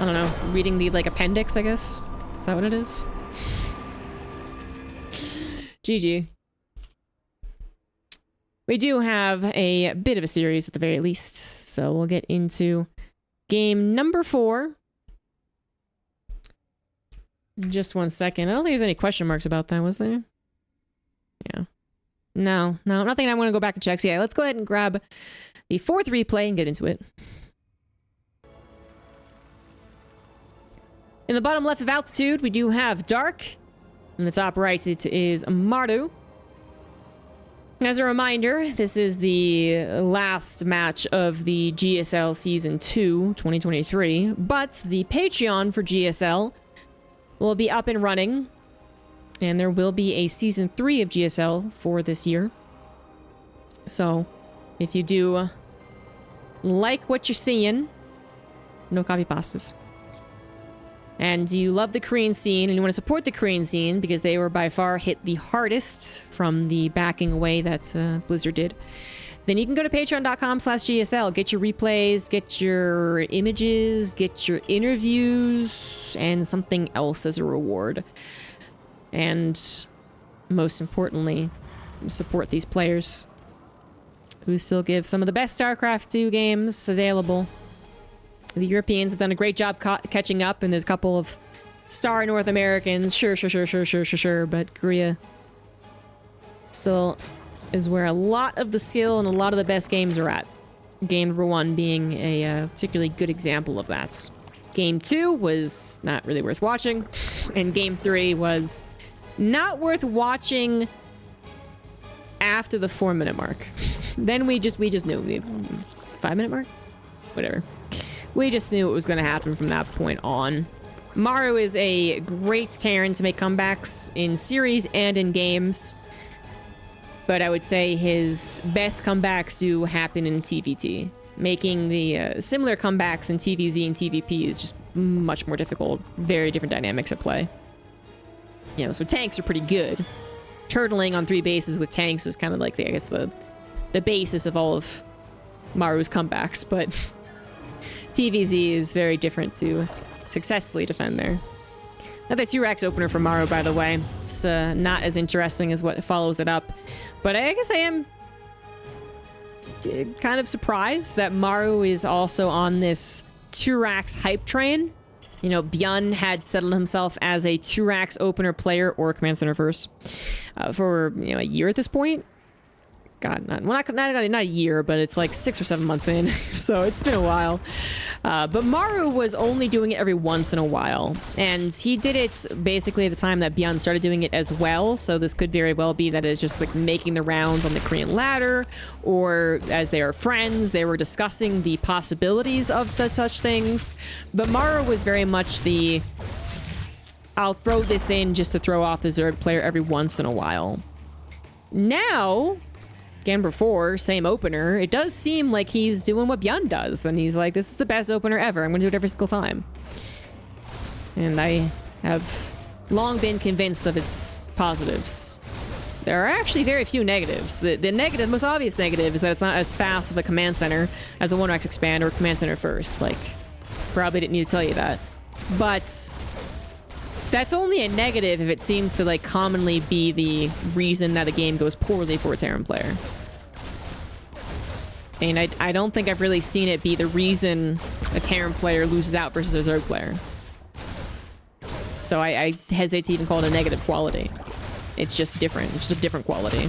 I don't know, reading the, like, appendix, I guess? Is that what it is? GG. We do have a bit of a series at the very least, so we'll get into game number 4. Just 1 second. I don't think there's any question marks about that, was there? Yeah. No, nothing. I'm going to go back and check. So yeah, let's go ahead and grab the 4th replay and get into it. In the bottom left of altitude, we do have Dark. In the top right, it is Maru. As a reminder, this is the last match of the GSL Season 2, 2023. But the Patreon for GSL will be up and running, and there will be a Season 3 of GSL for this year. So, if you do like what you're seeing, no copy pastas. And you love the Korean scene, and you want to support the Korean scene, because they were by far hit the hardest from the backing away that Blizzard did, then you can go to patreon.com/GSL, get your replays, get your images, get your interviews, and something else as a reward. And most importantly, support these players who still give some of the best StarCraft 2 games available. The Europeans have done a great job catching up, and there's a couple of star North Americans, sure, but Korea still is where a lot of the skill and a lot of the best games are at. Game number 1 being a particularly good example of that. Game 2 was not really worth watching, and Game 3 was not worth watching after the 4-minute mark. Then we just knew. 5-minute mark? Whatever. We just knew it was going to happen from that point on. Maru is a great Terran to make comebacks in series and in games. But I would say his best comebacks do happen in TvT. Making the similar comebacks in TvZ and TvP is just much more difficult. Very different dynamics at play. You know, so tanks are pretty good. Turtling on 3 bases with tanks is kind of like, I guess, the basis of all of Maru's comebacks. But TvZ is very different to successfully defend there. Another 2-Rax opener for Maru, by the way. It's not as interesting as what follows it up. But I guess I am kind of surprised that Maru is also on this 2-Rax hype train. You know, Byun had settled himself as a 2-Rax opener player or Command Center first for, you know, a year at this point. God, not a year, but it's like 6 or 7 months in, so it's been a while. But Maru was only doing it every once in a while, and he did it basically at the time that Byun started doing it as well, so this could very well be that it's just like making the rounds on the Korean ladder, or as they are friends, they were discussing the possibilities of such things. But Maru was very much the, I'll throw this in just to throw off the Zerg player every once in a while. Now, game before, same opener, it does seem like he's doing what Byun does, and he's like, this is the best opener ever, I'm gonna do it every single time. And I have long been convinced of its positives. There are actually very few negatives. The negative, most obvious negative, is that it's not as fast of a command center as a 1-Rax expand or command center first. Like, probably didn't need to tell you that. But That's only a negative if it seems to, like, commonly be the reason that a game goes poorly for a Terran player. And I don't think I've really seen it be the reason a Terran player loses out versus a Zerg player. So I hesitate to even call it a negative quality. It's just different. It's just a different quality.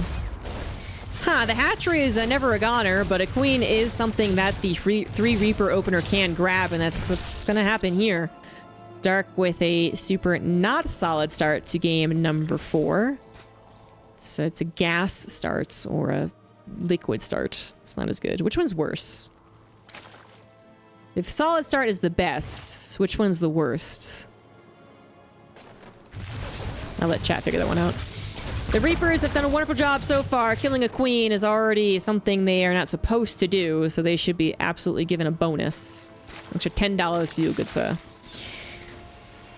Huh, the hatchery is never a goner, but a queen is something that the 3 Reaper opener can grab, and that's what's gonna happen here. Dark with a super not solid start to game number 4. It's a gas start or a liquid start. It's not as good. Which one's worse? If solid start is the best, which one's the worst? I'll let chat figure that one out. The Reapers have done a wonderful job so far. Killing a queen is already something they are not supposed to do, so they should be absolutely given a bonus. Extra $10 for you, good sir.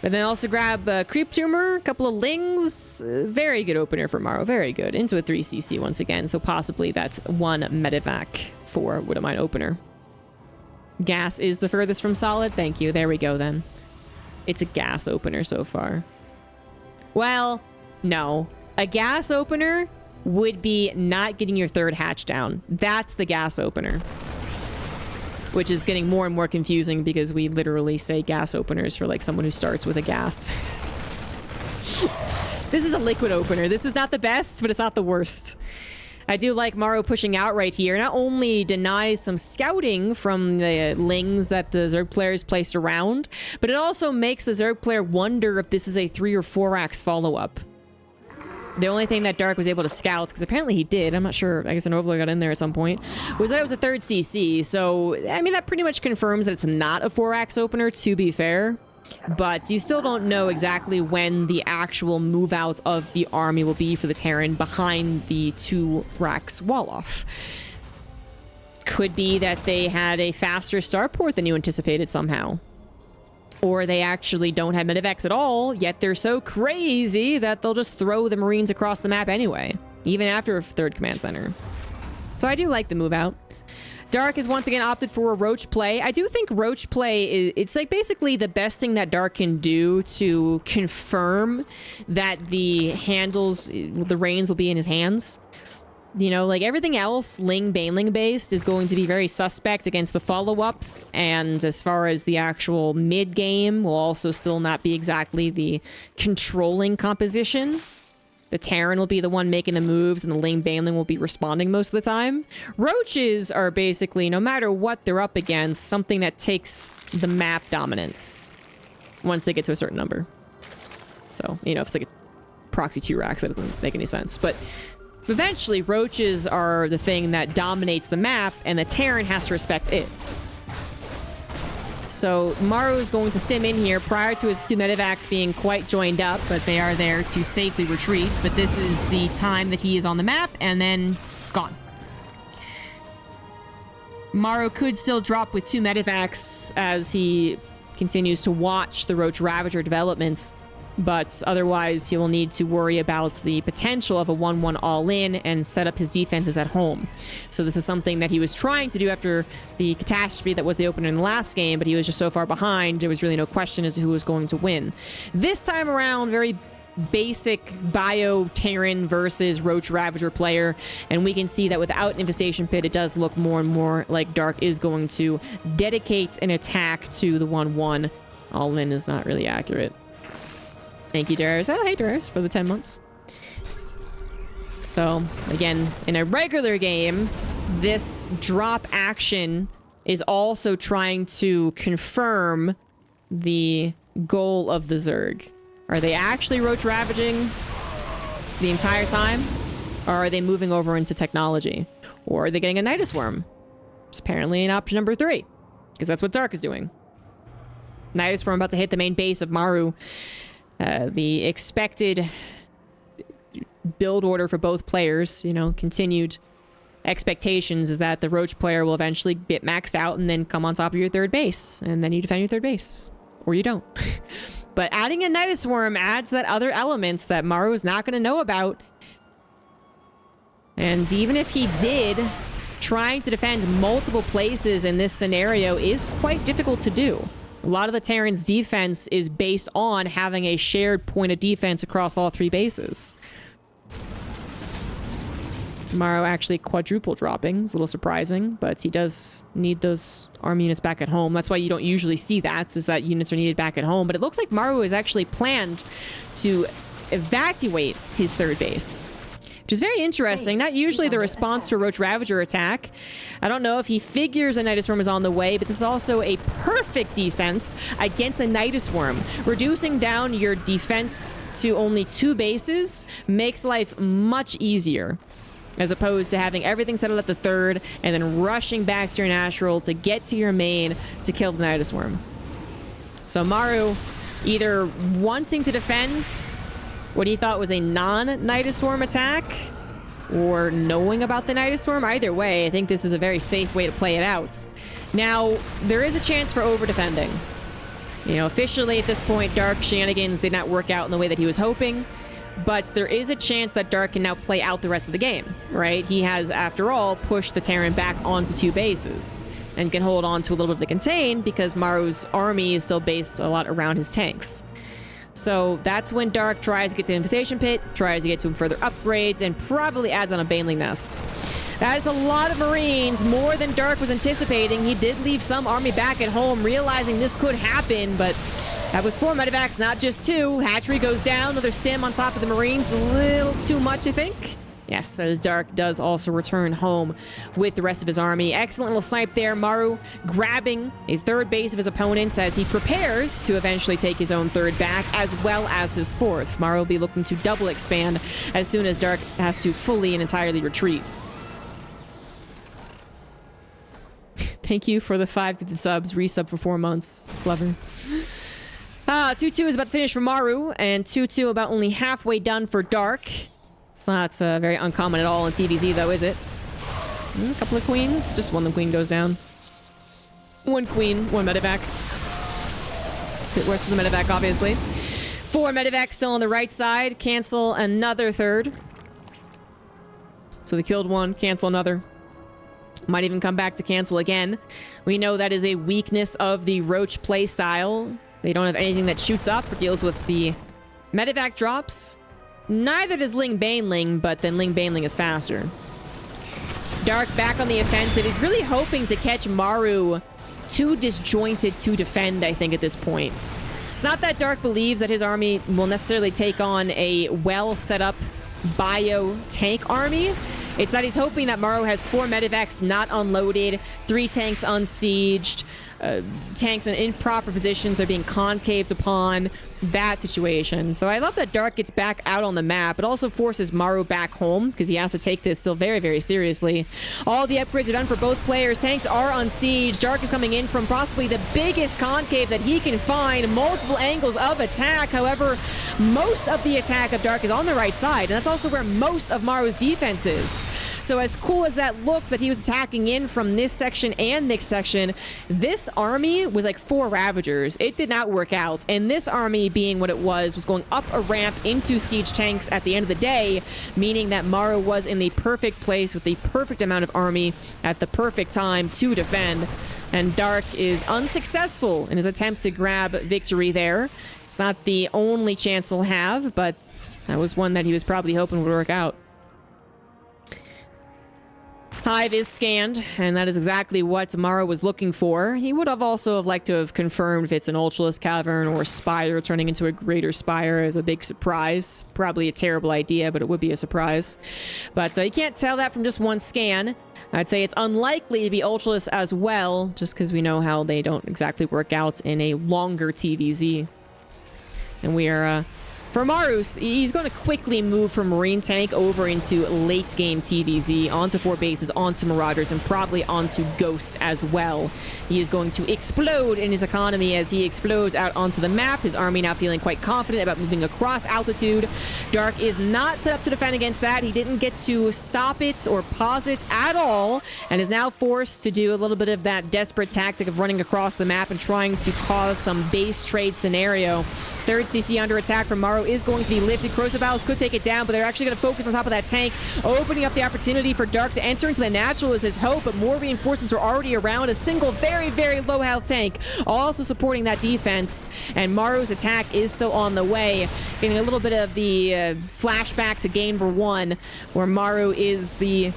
But then also grab a Creep Tumor, a couple of Lings. Very good opener for Maru, very good. Into a 3cc once again, so possibly that's 1 Medivac for Wouldn't Mind opener. Gas is the furthest from solid. Thank you. There we go then. It's a gas opener so far. Well, no. A gas opener would be not getting your 3rd hatch down. That's the gas opener. Which is getting more and more confusing because we literally say gas openers for like someone who starts with a gas. This is a liquid opener. This is not the best, but it's not the worst. I do like Maru pushing out right here. Not only denies some scouting from the Lings that the Zerg players placed around, but it also makes the Zerg player wonder if this is a 3 or 4 axe follow-up. The only thing that Dark was able to scout, because apparently he did, I'm not sure, I guess an Overlord got in there at some point, was that it was a 3rd CC. So, I mean, that pretty much confirms that it's not a 4-axe opener, to be fair. But you still don't know exactly when the actual move out of the army will be for the Terran behind the 2 racks wall off. Could be that they had a faster starport than you anticipated somehow. Or they actually don't have Medivacs at all, yet they're so crazy that they'll just throw the Marines across the map anyway, even after a 3rd command center. So I do like the move out. Dark has once again opted for a Roach play. I do think Roach play it's like basically the best thing that Dark can do to confirm that the handles, the reins will be in his hands. You know, like everything else, Baneling based is going to be very suspect against the follow-ups, and as far as the actual mid-game will also still not be exactly the controlling composition. The Terran will be the one making the moves, and the Baneling will be responding most of the time. Roaches are basically, no matter what they're up against, something that takes the map dominance once they get to a certain number. So, you know, if it's like a proxy 2 racks, that doesn't make any sense. But eventually, Roaches are the thing that dominates the map, and the Terran has to respect it. So Maru is going to stim in here prior to his 2 Medivacs being quite joined up, but they are there to safely retreat. But this is the time that he is on the map, and then it's gone. Maru could still drop with 2 Medivacs as he continues to watch the Roach Ravager developments, but otherwise he will need to worry about the potential of a 1-1 all-in and set up his defenses at home. So this is something that he was trying to do after the catastrophe that was the opener in the last game, but he was just so far behind, there was really no question as to who was going to win. This time around, very basic Bio Terran versus Roach Ravager player, and we can see that without Infestation Pit, it does look more and more like Dark is going to dedicate an attack to the 1-1. All-in is not really accurate. Thank you, Darius. Oh, hey, Darius, for the 10 months. So, again, in a regular game, this drop action is also trying to confirm the goal of the Zerg. Are they actually Roach Ravaging the entire time? Or are they moving over into technology? Or are they getting a Nidus Worm? It's apparently an option number 3, because that's what Dark is doing. Nidus Worm about to hit the main base of Maru. The expected build order for both players, you know, continued expectations is that the Roach player will eventually get maxed out and then come on top of your 3rd base, and then you defend your 3rd base. Or you don't. But adding a Nidus Worm adds that other elements that Maru is not going to know about. And even if he did, trying to defend multiple places in this scenario is quite difficult to do. A lot of the Terran's defense is based on having a shared point of defense across all 3 bases. Maru actually quadruple dropping. It's a little surprising, but he does need those army units back at home. That's why you don't usually see that, is that units are needed back at home. But it looks like Maru is actually planned to evacuate his 3rd base, which is very interesting. Not usually the response to a Roach Ravager attack. I don't know if he figures a Nidus Worm is on the way, but this is also a perfect defense against a Nidus Worm. Reducing down your defense to only 2 bases makes life much easier, as opposed to having everything settled at the 3rd and then rushing back to your natural to get to your main to kill the Nidus Worm. So Maru either wanting to defend what he thought was a non-Nidus Worm attack, or knowing about the Nidus Worm. Either way, I think this is a very safe way to play it out. Now, there is a chance for over-defending. You know, officially at this point, Dark shenanigans did not work out in the way that he was hoping, but there is a chance that Dark can now play out the rest of the game, right? He has, after all, pushed the Terran back onto 2 bases and can hold on to a little bit of the contain because Maru's army is still based a lot around his tanks. So that's when Dark tries to get to the Infestation Pit, tries to get to him further upgrades, and probably adds on a Baneling Nest. That is a lot of Marines, more than Dark was anticipating. He did leave some army back at home, realizing this could happen, but that was 4 medevacs, not just 2. Hatchery goes down, another stim on top of the Marines. A little too much, I think. Yes, as Dark does also return home with the rest of his army. Excellent little snipe there. Maru grabbing a 3rd base of his opponents as he prepares to eventually take his own 3rd back, as well as his 4th. Maru will be looking to double expand as soon as Dark has to fully and entirely retreat. Thank you for the 5 subs. Resub for 4 months. Clever. 2-2 is about to finish for Maru, and 2-2 about only halfway done for Dark. It's not very uncommon at all in TvZ, though, is it? A couple of queens. Just one queen goes down. 1 queen, 1 medevac. Bit worse for the medevac, obviously. 4 medevacs still on the right side. Cancel another 3rd. So they killed 1, cancel another. Might even come back to cancel again. We know that is a weakness of the Roach playstyle. They don't have anything that shoots up or deals with the medevac drops. Neither does Ling Baneling, but then Ling Baneling is faster. Dark back on the offensive. He's really hoping to catch Maru too disjointed to defend, I think, at this point. It's not that Dark believes that his army will necessarily take on a well-set-up bio tank army. It's that he's hoping that Maru has 4 medevacs not unloaded, 3 tanks unsieged, tanks in improper positions, they're being concaved upon, that situation. So I love that Dark gets back out on the map. It also forces Maru back home because he has to take this still very, very seriously. All the upgrades are done for both players. Tanks are unsieged. Dark is coming in from possibly the biggest concave that he can find. Multiple angles of attack. However, most of the attack of Dark is on the right side, and that's also where most of Maru's defense is. So as cool as that looked that he was attacking in from this section and next section, this army was like 4 Ravagers. It did not work out. And this army, being what it was going up a ramp into siege tanks at the end of the day, meaning that Maru was in the perfect place with the perfect amount of army at the perfect time to defend. And Dark is unsuccessful in his attempt to grab victory there. It's not the only chance he'll have, but that was one that he was probably hoping would work out. Hive is scanned, and that is exactly what Maru was looking for. He would have also liked to have confirmed if it's an Ultralisk Cavern or Spire turning into a Greater Spire as a big surprise. Probably a terrible idea, but it would be a surprise. But you can't tell that from just one scan. I'd say it's unlikely to be Ultralisk as well, just because we know how they don't exactly work out in a longer TvZ. And we are... For Maru, he's going to quickly move from Marine Tank over into late game TvZ, onto 4 bases, onto Marauders, and probably onto Ghosts as well. He is going to explode in his economy as he explodes out onto the map. His army now feeling quite confident about moving across altitude. Dark is not set up to defend against that. He didn't get to stop it or pause it at all, and is now forced to do a little bit of that desperate tactic of running across the map and trying to cause some base trade scenario. Third CC under attack from Maru is going to be lifted. Corrosive Battles could take it down, but they're actually going to focus on top of that tank, opening up the opportunity for Dark to enter into the natural is his hope, but more reinforcements are already around. A single very, very low health tank also supporting that defense, and Maru's attack is still on the way. Getting a little bit of the flashback to game number 1, where Maru is the...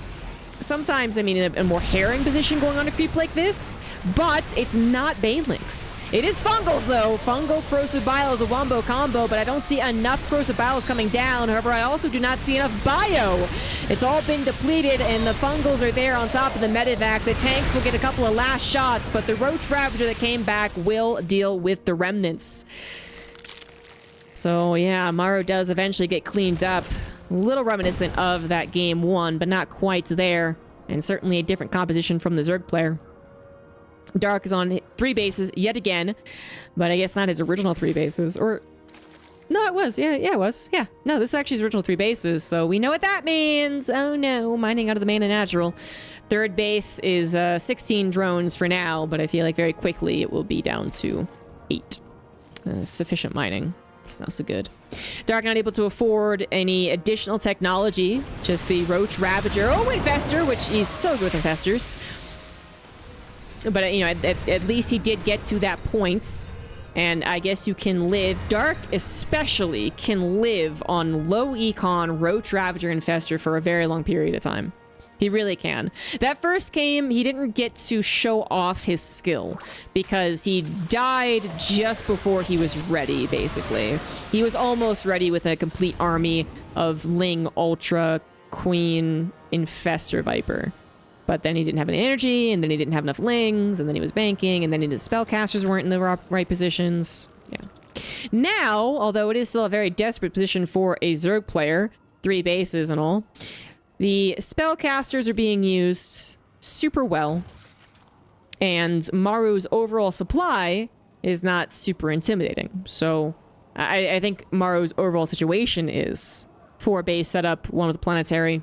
sometimes, I mean, in a more harrowing position going on a creep like this, but it's not Banelings. It is Fungals, though. Fungal Corrosive Bile is a wombo combo, but I don't see enough Corrosive Biles coming down. However, I also do not see enough Bio. It's all been depleted, and the Fungals are there on top of the Medivac. The tanks will get a couple of last shots, but the Roach Ravager that came back will deal with the remnants. So, yeah, Maru does eventually get cleaned up. A little reminiscent of that game 1, but not quite there. And certainly a different composition from the Zerg player. Dark is on 3 bases yet again, but I guess not his original 3 bases. Or, no, it was. Yeah, it was. Yeah, no, this is actually his original 3 bases, so we know what that means. Oh no, mining out of the main and natural. Third base is 16 drones for now, but I feel like very quickly it will be down to 8. Sufficient mining. It's not so good. Dark not able to afford any additional technology. Just the Roach Ravager. Oh, Infestor, which he's so good with Infestors. But, you know, at least he did get to that point. And I guess you can live... Dark especially can live on low econ Roach Ravager Infestor for a very long period of time. He really can. That first game, he didn't get to show off his skill because he died just before he was ready, basically. He was almost ready with a complete army of Ling, Ultra, Queen, Infestor, Viper. But then he didn't have any energy, and then he didn't have enough Lings, and then he was banking, and then his spellcasters weren't in the right positions. Yeah. Now, although it is still a very desperate position for a Zerg player, 3 bases and all, the spellcasters are being used super well, and Maru's overall supply is not super intimidating. So I think Maru's overall situation is 4 base setup, 1 with planetary,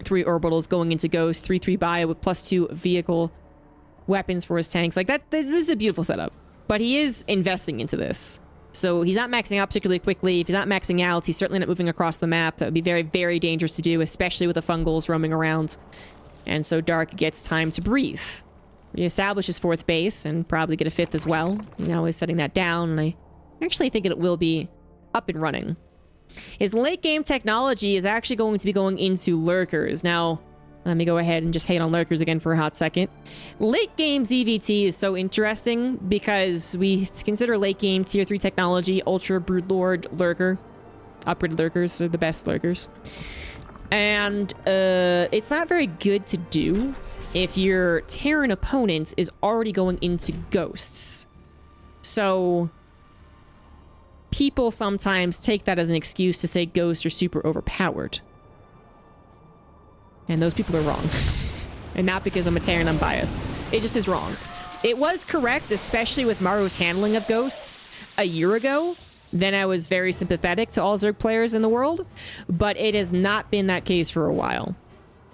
3 orbitals going into Ghost, 3/3 bio with +2 vehicle weapons for his tanks. Like that, this is a beautiful setup, but he is investing into this. So he's not maxing out particularly quickly. If he's not maxing out, he's certainly not moving across the map. That would be very, very dangerous to do, especially with the Fungals roaming around. And so Dark gets time to breathe. Reestablish his 4th base and probably get a 5th as well. You know, he's setting that down, and I actually think it will be up and running. His late game technology is actually going to be going into Lurkers. Now, let me go ahead and just hate on Lurkers again for a hot second. Late game ZVT is so interesting because we consider late game tier 3 technology, Ultra, Broodlord, Lurker. Upgraded Lurkers are the best Lurkers. And it's not very good to do if your Terran opponent is already going into Ghosts. So people sometimes take that as an excuse to say Ghosts are super overpowered. And those people are wrong. And not because I'm a Terran, I'm biased. It just is wrong. It was correct, especially with Maru's handling of Ghosts a year ago. Then I was very sympathetic to all Zerg players in the world. But it has not been that case for a while.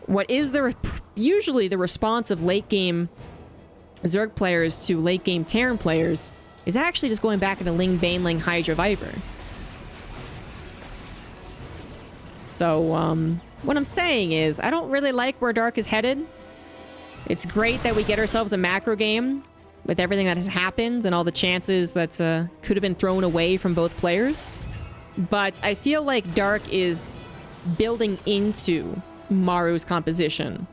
What is usually the response of late game Zerg players to late game Terran players is actually just going back into Ling, Baneling, Hydra, Viper. So, what I'm saying is, I don't really like where Dark is headed. It's great that we get ourselves a macro game with everything that has happened and all the chances that could have been thrown away from both players. But I feel like Dark is building into Maru's composition.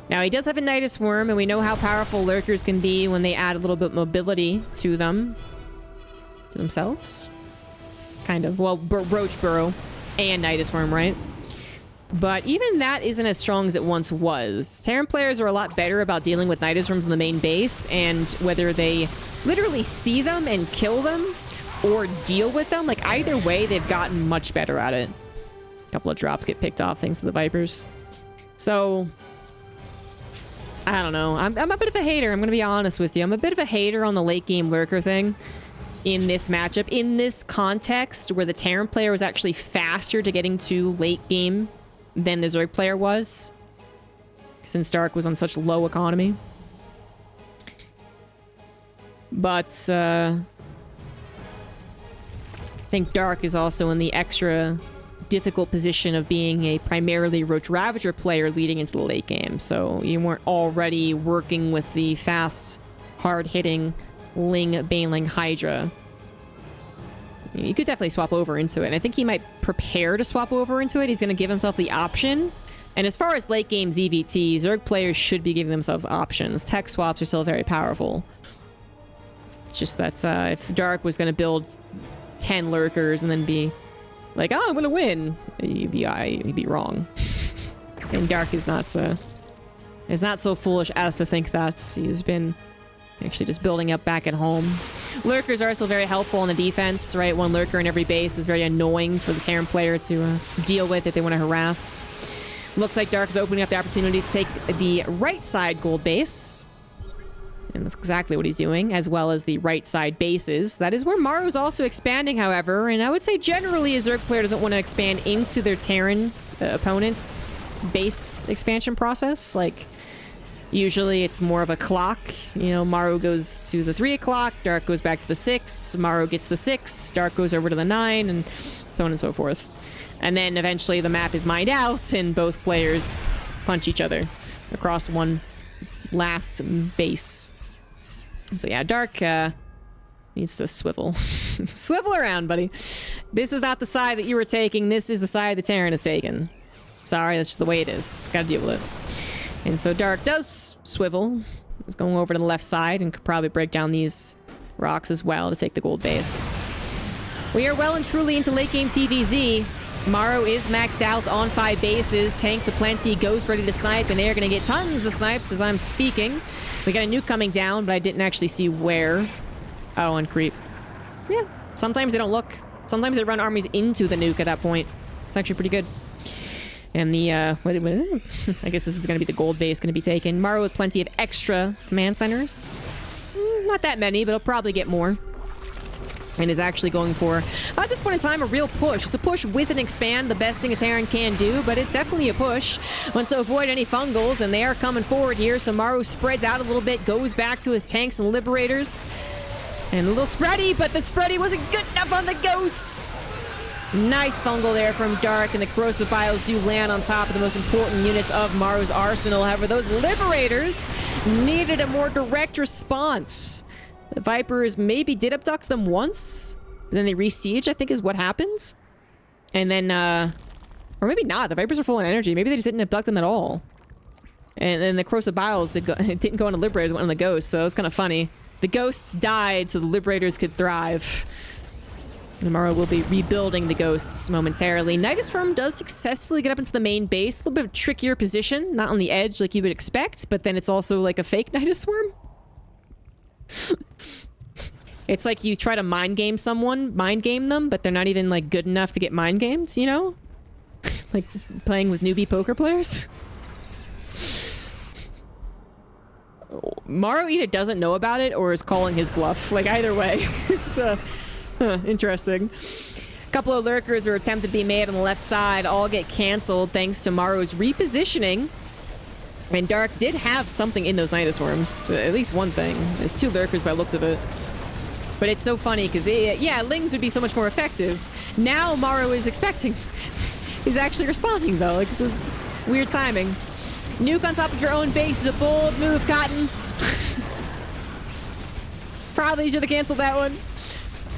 Now, he does have a Nidus Worm, and we know how powerful Lurkers can be when they add a little bit of mobility to them. To themselves? Kind of. Well, Roach Burrow and Nidus Worm, right? But even that isn't as strong as it once was. Terran players are a lot better about dealing with Nidus Worms in the main base, and whether they literally see them and kill them or deal with them, like either way, they've gotten much better at it. A couple of drops get picked off thanks to the Vipers. So, I don't know. I'm a bit of a hater. I'm going to be honest with you. I'm a bit of a hater on the late game Lurker thing in this matchup. In this context where the Terran player was actually faster to getting to late game than the Zerg player was, since Dark was on such low economy. But, think Dark is also in the extra difficult position of being a primarily Roach Ravager player leading into the late game. So you weren't already working with the fast, hard-hitting Ling, Baneling, Hydra. You could definitely swap over into it. And I think he might prepare to swap over into it. He's going to give himself the option. And as far as late game ZVT, Zerg players should be giving themselves options. Tech swaps are still very powerful. It's just that if Dark was going to build 10 lurkers and then be like, oh, I'm going to win, you'd be wrong. And Dark is not so foolish as to think that. He's been actually just building up back at home. Lurkers are still very helpful on the defense, right? One lurker in every base is very annoying for the Terran player to deal with if they want to harass. Looks like Dark is opening up the opportunity to take the right side gold base. And that's exactly what he's doing, as well as the right side bases. That is where Maru's also expanding, however. And I would say generally a Zerg player doesn't want to expand into their Terran opponent's base expansion process. Like, usually it's more of a clock. You know, Maru goes to the 3 o'clock, Dark goes back to the 6, Maru gets the 6, Dark goes over to the 9, and so on and so forth. And then eventually the map is mined out, and both players punch each other across one last base. So yeah, Dark needs to swivel. Swivel around, buddy. This is not the side that you were taking. This is the side the Terran has taken. Sorry, that's just the way it is. Gotta deal with it. And so Dark does swivel. He's going over to the left side and could probably break down these rocks as well to take the gold base. We are well and truly into late game TvZ. Maru is maxed out on 5 bases. Tanks aplenty, Ghost ready to snipe, and they're going to get tons of snipes as I'm speaking. We got a nuke coming down, but I didn't actually see where. Oh, and creep. Yeah, sometimes they don't look. Sometimes they run armies into the nuke at that point. It's actually pretty good. And the, I guess this is going to be the gold base going to be taken. Maru with plenty of extra command centers. Not that many, but he'll probably get more. And is actually going for, at this point in time, a real push. It's a push with an expand, the best thing a Terran can do, but it's definitely a push. Wants to avoid any fungals, and they are coming forward here, so Maru spreads out a little bit, goes back to his tanks and liberators. And a little spready, but the spready wasn't good enough on the ghosts. Nice fungal there from Dark, and the corrosive bios do land on top of the most important units of Maru's arsenal. However, those liberators needed a more direct response. The Vipers maybe did abduct them once, but then they re-siege, I think is what happens. And then, or maybe not. The Vipers are full of energy. Maybe they just didn't abduct them at all. And then the corrosive biles didn't go on the Liberators, went on the Ghosts, so it was kind of funny. The Ghosts died so the Liberators could thrive. Maru will be rebuilding the Ghosts momentarily. Nidus Swarm does successfully get up into the main base. A little bit of a trickier position, not on the edge like you would expect, but then it's also like a fake Nidus Swarm. It's like you try to mind game them, but they're not even like good enough to get mind gamed, you know? Like playing with newbie poker players. Maru either doesn't know about it or is calling his bluff. Like either way. It's interesting. A couple of lurkers are attempted to be made on the left side, all get canceled thanks to Maru's repositioning. And Dark did have something in those Nidus Worms. At least one thing. There's 2 lurkers by looks of it. But it's so funny because, yeah, Lings would be so much more effective. Now Maru is expecting. He's actually responding, though. Like, it's a weird timing. Nuke on top of your own base is a bold move, Cotton. Probably should have canceled that one.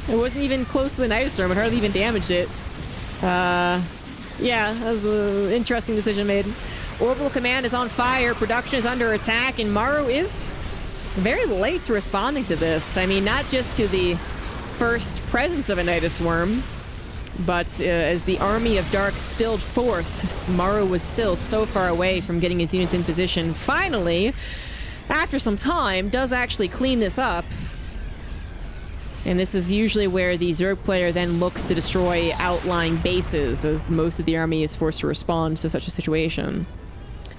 It wasn't even close to the Nidus Worm. It hardly even damaged it. Yeah, that was an interesting decision made. Orbital Command is on fire, production is under attack, and Maru is very late to responding to this. I mean, not just to the first presence of a Nidus Worm, but as the army of Dark spilled forth, Maru was still so far away from getting his units in position. Finally, after some time, does actually clean this up. And this is usually where the Zerg player then looks to destroy outlying bases, as most of the army is forced to respond to such a situation.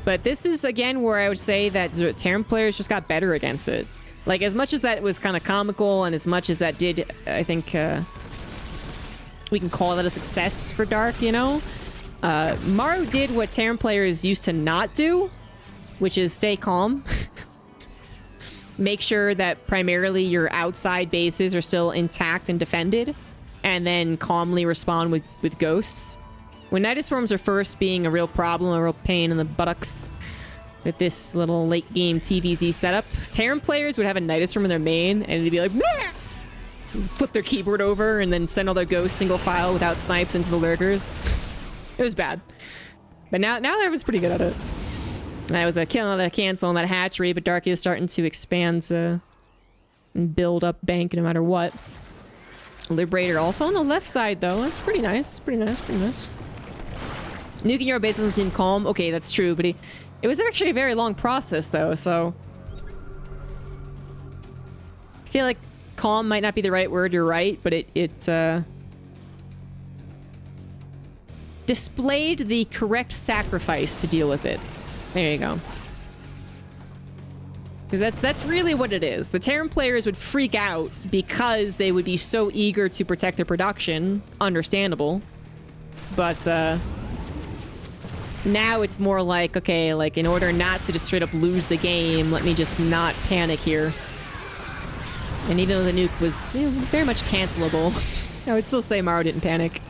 But this is, again, where I would say that Terran players just got better against it. Like, as much as that was kind of comical, and as much as that did, I think, we can call that a success for Dark, you know? Maru did what Terran players used to not do, which is stay calm. Make sure that primarily your outside bases are still intact and defended. and then calmly respond with ghosts. When Nidoswarms are first being a real problem, a real pain in the buttocks with this little late game TvZ setup, Terran players would have a Nidoswarm in their main and it'd be like, "Meh!" Flip their keyboard over and then send all their ghosts single file without snipes into the lurkers. It was bad. But now everyone's pretty good at it. I was killing a cancel on that hatchery, but Dark is starting to expand and build up bank no matter what. Liberator also on the left side, though. That's pretty nice. It's pretty nice. Pretty nice. Nuking your base doesn't seem calm. Okay, that's true, but it was actually a very long process, though, so... I feel like calm might not be the right word, you're right, but it displayed the correct sacrifice to deal with it. There you go. Because that's really what it is. The Terran players would freak out because they would be so eager to protect their production. Understandable. But, now it's more like, okay, like, in order not to just straight up lose the game, let me just not panic here. And even though the nuke was, you know, very much cancelable, I would still say Maru didn't panic.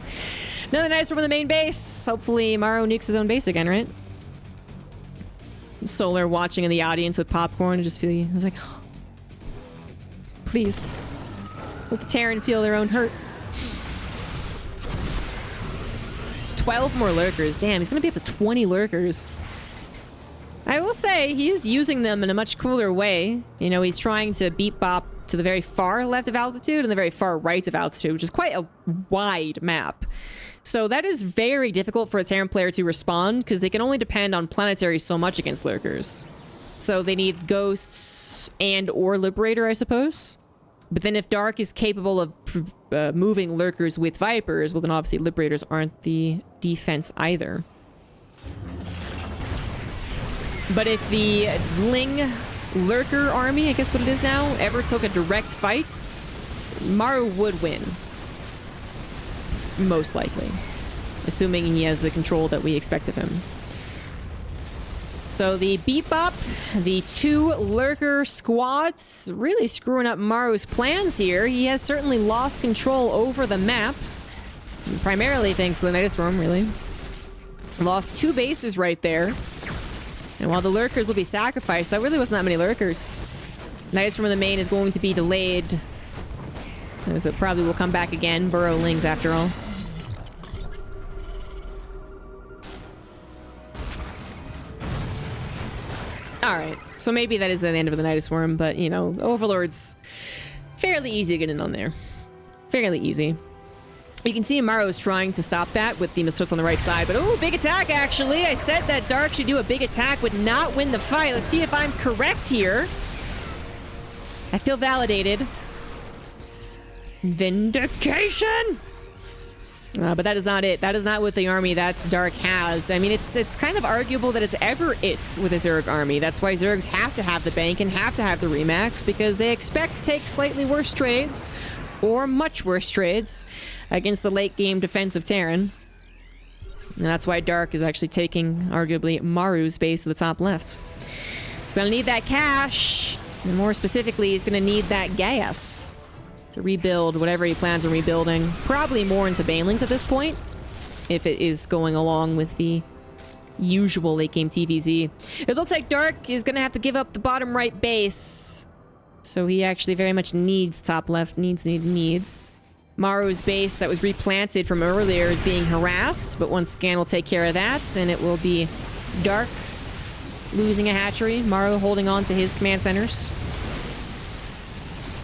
Another nice one from the main base. Hopefully Maru nukes his own base again, right? Solar watching in the audience with popcorn and just feeling, I was like, oh, please. Let the Terran feel their own hurt. 12 more lurkers. Damn, he's gonna be up to 20 lurkers. I will say, he is using them in a much cooler way. You know, he's trying to beat bop to the very far left of altitude and the very far right of altitude, which is quite a wide map. So that is very difficult for a Terran player to respond, because they can only depend on planetary so much against lurkers. So they need ghosts and or Liberator, I suppose. But then if Dark is capable of moving lurkers with Vipers, well then obviously Liberators aren't the defense either. But if the Ling Lurker army, I guess what it is now, ever took a direct fight, Maru would win. Most likely. Assuming he has the control that we expect of him. So the Beat Bop, the two Lurker squads, really screwing up Maru's plans here. He has certainly lost control over the map. Primarily thanks to the Nidoswarm, really. Lost two bases right there. And while the Lurkers will be sacrificed, that really wasn't that many Lurkers. Nidoswarm in the main is going to be delayed. So it probably will come back again. Burrow Lings after all. Alright, so maybe that is the end of the Nidoswarm, but, you know, Overlord's fairly easy to get in on there. Fairly easy. You can see Maru is trying to stop that with the missiles on the right side, but oh, big attack actually! I said that Dark should do a big attack, would not win the fight. Let's see if I'm correct here. I feel validated. Vindication! But that is not it. That is not what the army that Dark has. I mean, it's kind of arguable that it's ever it's with a Zerg army. That's why Zergs have to have the bank and have to have the remax, because they expect to take slightly worse trades, or much worse trades, against the late game defensive Terran. And that's why Dark is actually taking, arguably, Maru's base to the top left. He's gonna need that cash, and more specifically, he's gonna need that gas to rebuild whatever he plans on rebuilding. Probably more into Banelings at this point, if it is going along with the usual late game TvZ. It looks like Dark is gonna have to give up the bottom right base. So he actually very much needs top left, needs. Maru's base that was replanted from earlier is being harassed, but one scan will take care of that, and it will be Dark losing a hatchery, Maru holding on to his command centers.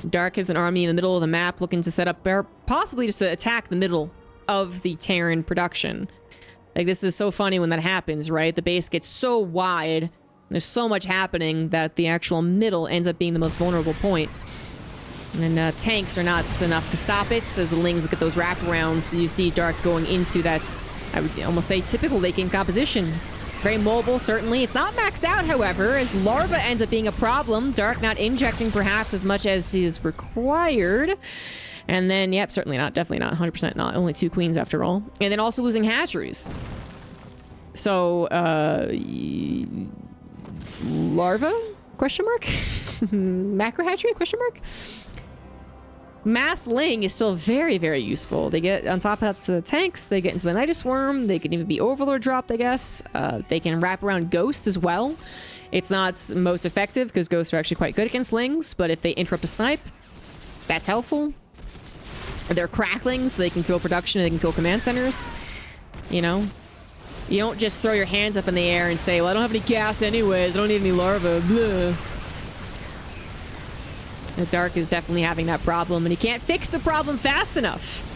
Dark has an army in the middle of the map looking to set up, or possibly just to attack the middle of the Terran production. Like, this is so funny when that happens, right? The base gets so wide, and there's so much happening that the actual middle ends up being the most vulnerable point. And tanks are not enough to stop it, as the Lings look at those wraparounds. So you see Dark going into that, I would almost say, typical late game composition. Very mobile, certainly. It's not maxed out, however, as Larva ends up being a problem. Dark not injecting perhaps as much as is required. And then, yep, certainly not. Definitely not. 100% not. Only 2 queens after all. And then also losing hatcheries. So, Larva? Question mark? Macro hatchery? Question mark? Mass Ling is still very, very useful. They get on top of the tanks, they get into the Nidus Worm, they can even be Overlord dropped, I guess. They can wrap around Ghost as well. It's not most effective because Ghosts are actually quite good against Lings, but if they interrupt a snipe, that's helpful. They're crackling, so they can kill production and they can kill command centers. You know? You don't just throw your hands up in the air and say, well, I don't have any gas anyways, I don't need any larva, blah. The Dark is definitely having that problem, and he can't fix the problem fast enough.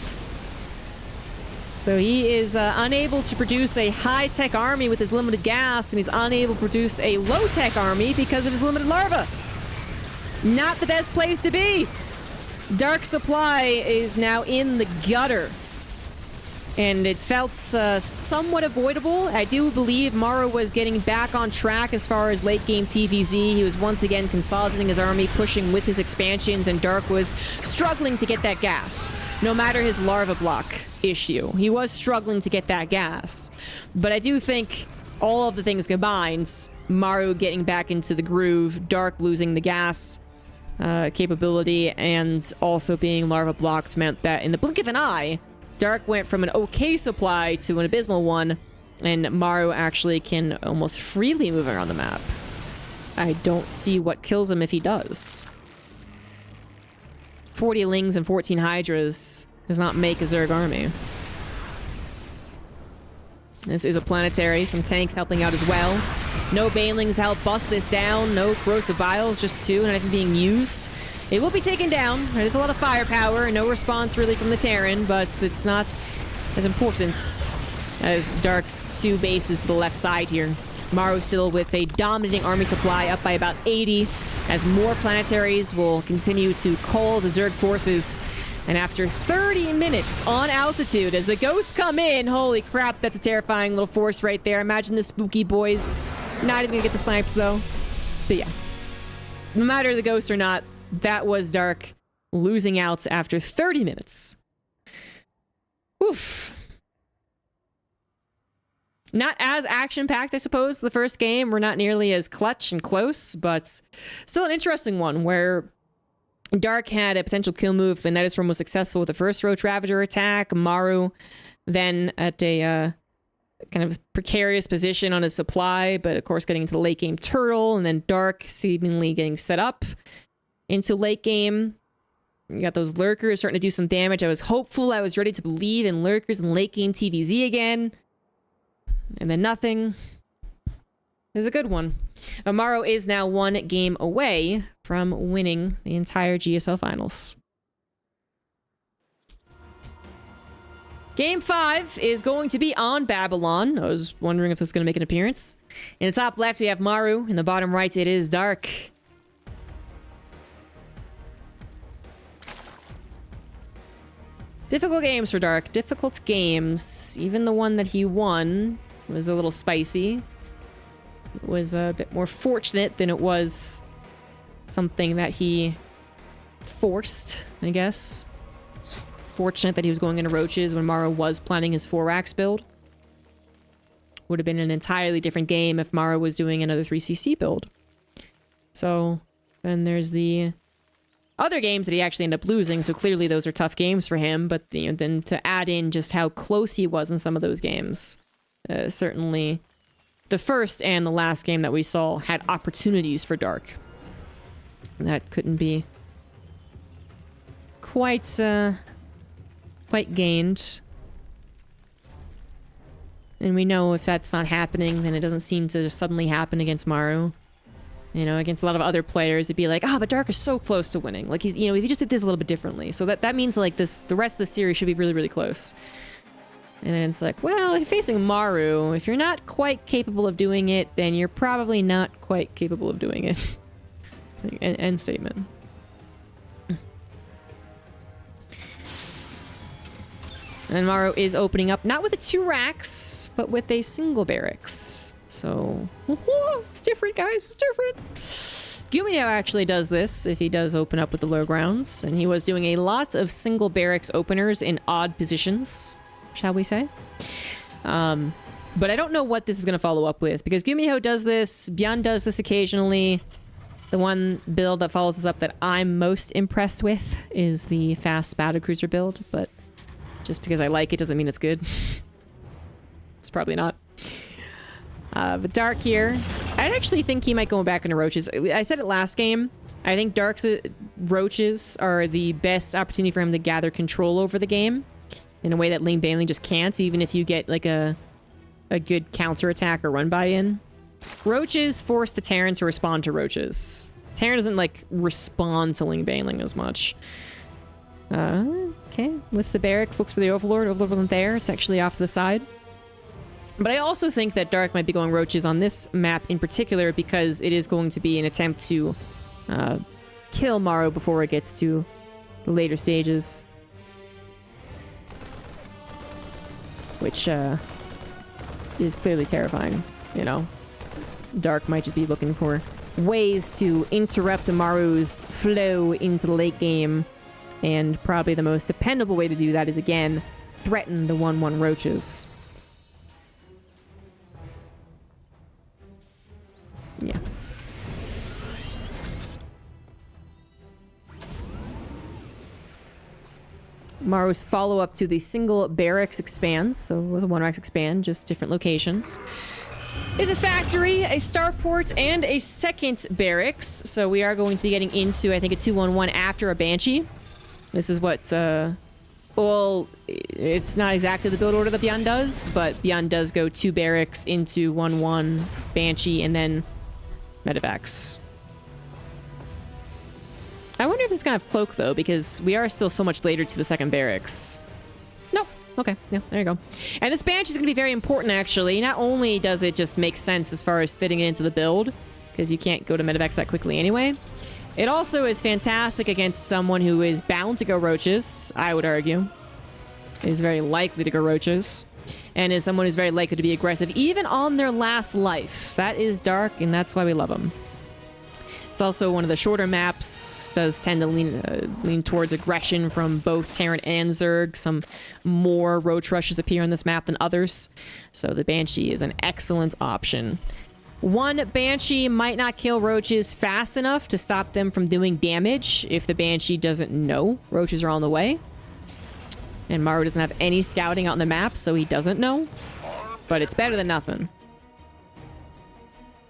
So he is unable to produce a high-tech army with his limited gas, and he's unable to produce a low-tech army because of his limited larva. Not the best place to be. Dark supply is now in the gutter. And it felt somewhat avoidable. I do believe Maru was getting back on track as far as late-game TvZ. He was once again consolidating his army, pushing with his expansions, and Dark was struggling to get that gas. No matter his larva block issue, he was struggling to get that gas. But I do think all of the things combined, Maru getting back into the groove, Dark losing the gas capability, and also being larva blocked meant that in the blink of an eye, Dark went from an okay supply to an abysmal one, and Maru actually can almost freely move around the map. I don't see what kills him if he does. 40 Lings and 14 Hydras does not make a Zerg army. This is a planetary, some tanks helping out as well. No Banelings to help bust this down, no Corrosive Vials, just 2, not even being used. It will be taken down. There's a lot of firepower, no response really from the Terran, but it's not as important as Dark's 2 bases to the left side here. Maru still with a dominating army supply, up by about 80, as more planetaries will continue to cull the Zerg forces. And after 30 minutes on altitude, as the ghosts come in, holy crap, that's a terrifying little force right there. Imagine the spooky boys. Not even gonna get the snipes though. But yeah, no matter the ghosts or not, that was Dark losing out after 30 minutes. Oof. Not as action-packed, I suppose, the first game. We're not nearly as clutch and close, but still an interesting one where Dark had a potential kill move. The Nidus Worm was successful with the first Roach Ravager attack. Maru then at a kind of precarious position on his supply, but of course getting into the late game turtle, and then Dark seemingly getting set up into late game. You got those lurkers starting to do some damage. I was hopeful, I was ready to believe in lurkers in late game TvZ again. And then nothing. This is a good one. Maru is now 1 game away from winning the entire GSL finals. Game 5 is going to be on Babylon. I was wondering if this was going to make an appearance. In the top left, we have Maru. In the bottom right, it is Dark. Difficult games for Dark. Difficult games. Even the one that he won was a little spicy. It was a bit more fortunate than it was something that he forced, I guess. It's fortunate that he was going into Roaches when Maru was planning his 4-Rax build. Would have been an entirely different game if Maru was doing another 3cc build. So, then there's the other games that he actually ended up losing, so clearly those are tough games for him, but then to add in just how close he was in some of those games, certainly the first and the last game that we saw had opportunities for Dark. That couldn't be quite gained. And we know if that's not happening, then it doesn't seem to just suddenly happen against Maru. You know, against a lot of other players, it'd be like, but Dark is so close to winning. Like, he's, he just did this a little bit differently. So that means, like, the rest of the series should be really, really close. And then it's like, well, if you're facing Maru, if you're not quite capable of doing it, then you're probably not quite capable of doing it. End statement. And Maru is opening up, not with a 2-Rax, but with a single barracks. So, it's different, guys. It's different. Gumio actually does this if he does open up with the low grounds. And he was doing a lot of single barracks openers in odd positions, shall we say. But I don't know what this is going to follow up with, because Gumio does this, Byan does this occasionally. The one build that follows us up that I'm most impressed with is the fast battlecruiser build, but just because I like it doesn't mean it's good. It's probably not. But Dark here, I actually think he might go back into roaches. I said it last game. I think Dark's roaches are the best opportunity for him to gather control over the game in a way that lane baneling just can't, even if you get like a good counter attack or run by in. Roaches force the Terran to respond to roaches. Terran doesn't like respond to lane baneling as much. Okay, lifts the barracks, looks for the Overlord. Overlord wasn't there. It's actually off to the side. But I also think that Dark might be going roaches on this map in particular because it is going to be an attempt to kill Maru before it gets to the later stages. Which is clearly terrifying, you know. Dark might just be looking for ways to interrupt Maru's flow into the late game. And probably the most dependable way to do that is, again, threaten the 1-1 roaches. Yeah. Maru's follow-up to the single barracks expands, so it was a 1-rack expand, just different locations. Is a factory, a starport, and a second barracks, so we are going to be getting into, I think, a 2-1-1 after a Banshee. This is what, well, it's not exactly the build order that Beyond does, but Beyond does go 2 barracks into 1-1 Banshee, and then medevacs. I wonder if this is gonna have cloak though, because we are still so much later to the second barracks. Nope. Okay. Yeah, there you go. And this Banshee is gonna be very important actually. Not only does it just make sense as far as fitting it into the build, because you can't go to medevacs that quickly anyway. It also is fantastic against someone who is bound to go roaches, I would argue. Is very likely to go roaches. And is someone who's very likely to be aggressive, even on their last life. That is Dark, and that's why we love him. It's also one of the shorter maps, does tend to lean towards aggression from both Terran and Zerg. Some more roach rushes appear on this map than others, so the Banshee is an excellent option. One Banshee might not kill roaches fast enough to stop them from doing damage if the Banshee doesn't know roaches are on the way. And Maru doesn't have any scouting out on the map, so he doesn't know. But it's better than nothing.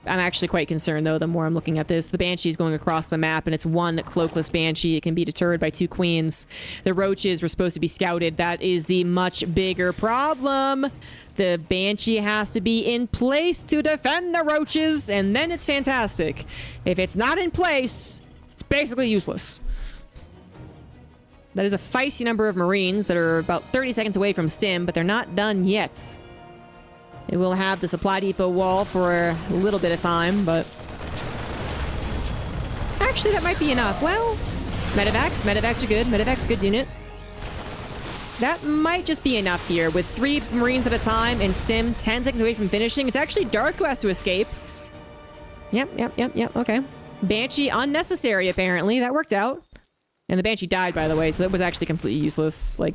I'm actually quite concerned, though, the more I'm looking at this. The Banshee is going across the map, and it's one cloakless Banshee. It can be deterred by 2 queens. The roaches were supposed to be scouted. That is the much bigger problem. The Banshee has to be in place to defend the roaches, and then it's fantastic. If it's not in place, it's basically useless. That is a feisty number of Marines that are about 30 seconds away from Stim, but they're not done yet. It will have the supply depot wall for a little bit of time, but... Actually, that might be enough. Well, medevacs. Medevacs are good. Medevacs, good unit. That might just be enough here. With 3 Marines at a time and Stim 10 seconds away from finishing, it's actually Dark who has to escape. Yep. Okay. Banshee unnecessary, apparently. That worked out. And the Banshee died, by the way, so that was actually completely useless. Like,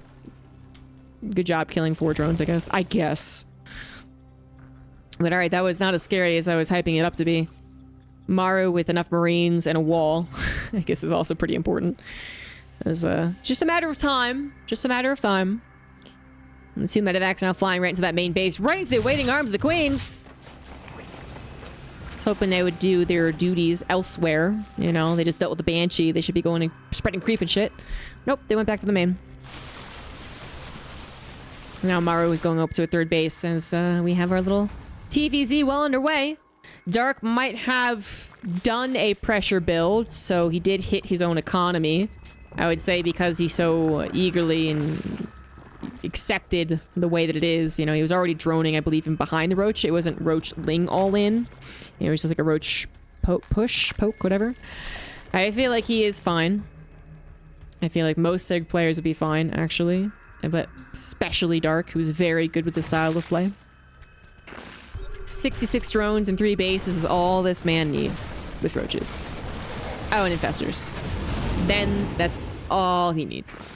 good job killing 4 drones, I guess. But alright, that was not as scary as I was hyping it up to be. Maru with enough Marines and a wall, I guess, is also pretty important. It's just a matter of time. Just a matter of time. And the 2 medevacs are now flying right into that main base, right into the waiting arms of the queens. I was hoping they would do their duties elsewhere. You know, they just dealt with the Banshee. They should be going and spreading creep and shit. Nope, they went back to the main. Now Maru is going up to a 3rd base as we have our little TvZ well underway. Dark might have done a pressure build, so he did hit his own economy. I would say because he so eagerly and accepted the way that it is. You know, he was already droning, I believe, in behind the roach. It wasn't roach ling all in. It was just like a roach poke, whatever. I feel like he is fine. I feel like most Seg players would be fine, actually. But especially Dark, who's very good with this style of play. 66 drones and 3 bases is all this man needs with roaches. Oh, and infestors. Then that's all he needs.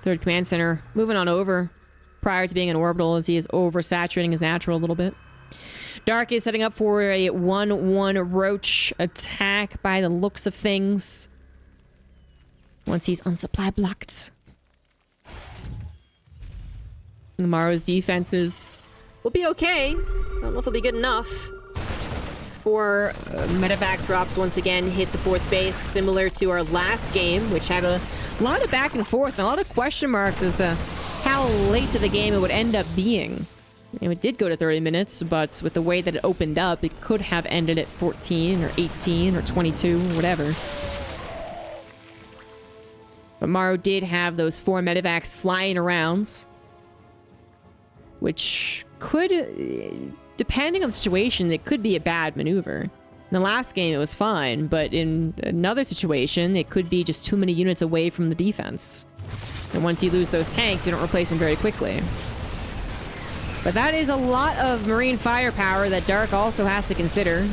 Third command center moving on over. prior to being in orbital, as he is oversaturating his natural a little bit. Dark is setting up for a 1-1 Roach attack by the looks of things. Once he's unsupply blocked. Maru's defenses will be okay. I don't know if they'll be good enough. These 4 medevac drops once again hit the 4th base, similar to our last game, which had a lot of back and forth and a lot of question marks as to how late to the game it would end up being. It did go to 30 minutes, but with the way that it opened up, it could have ended at 14 or 18 or 22 or whatever. But Maru did have those 4 medevacs flying around, which could, depending on the situation, it could be a bad maneuver. In the last game, it was fine, but in another situation, it could be just too many units away from the defense. And once you lose those tanks, you don't replace them very quickly. But that is a lot of Marine firepower that Dark also has to consider.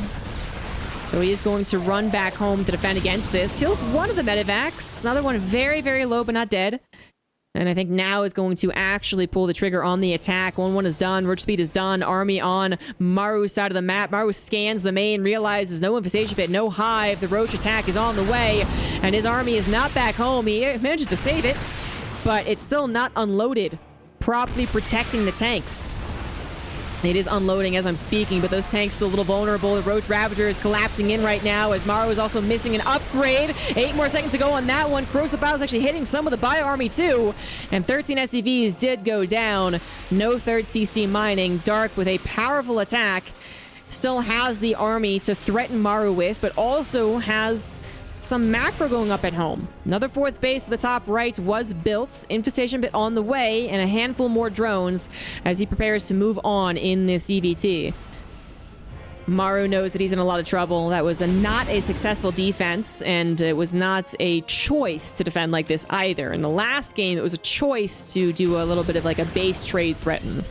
So he is going to run back home to defend against this. Kills one of the medevacs. Another one very, very low, but not dead. And I think now is going to actually pull the trigger on the attack. 1-1 is done. Roach speed is done. Army on Maru's side of the map. Maru scans the main, realizes no infestation pit, no hive. The Roach attack is on the way, and his army is not back home. He manages to save it, but it's still not unloaded, properly protecting the tanks. It is unloading as I'm speaking, but those tanks are a little vulnerable. The Roach Ravager is collapsing in right now as Maru is also missing an upgrade. 8 more seconds to go on that one. Corrosive Battle is actually hitting some of the Bio Army too. And 13 SCVs did go down. No 3rd CC mining. Dark with a powerful attack. Still has the army to threaten Maru with, but also has some macro going up at home. Another 4th base at the top right was built. Infestation bit on the way, and a handful more drones as he prepares to move on in this EVT. Maru knows that he's in a lot of trouble. That was not a successful defense, and it was not a choice to defend like this either. In the last game, it was a choice to do a little bit of like a base trade threaten.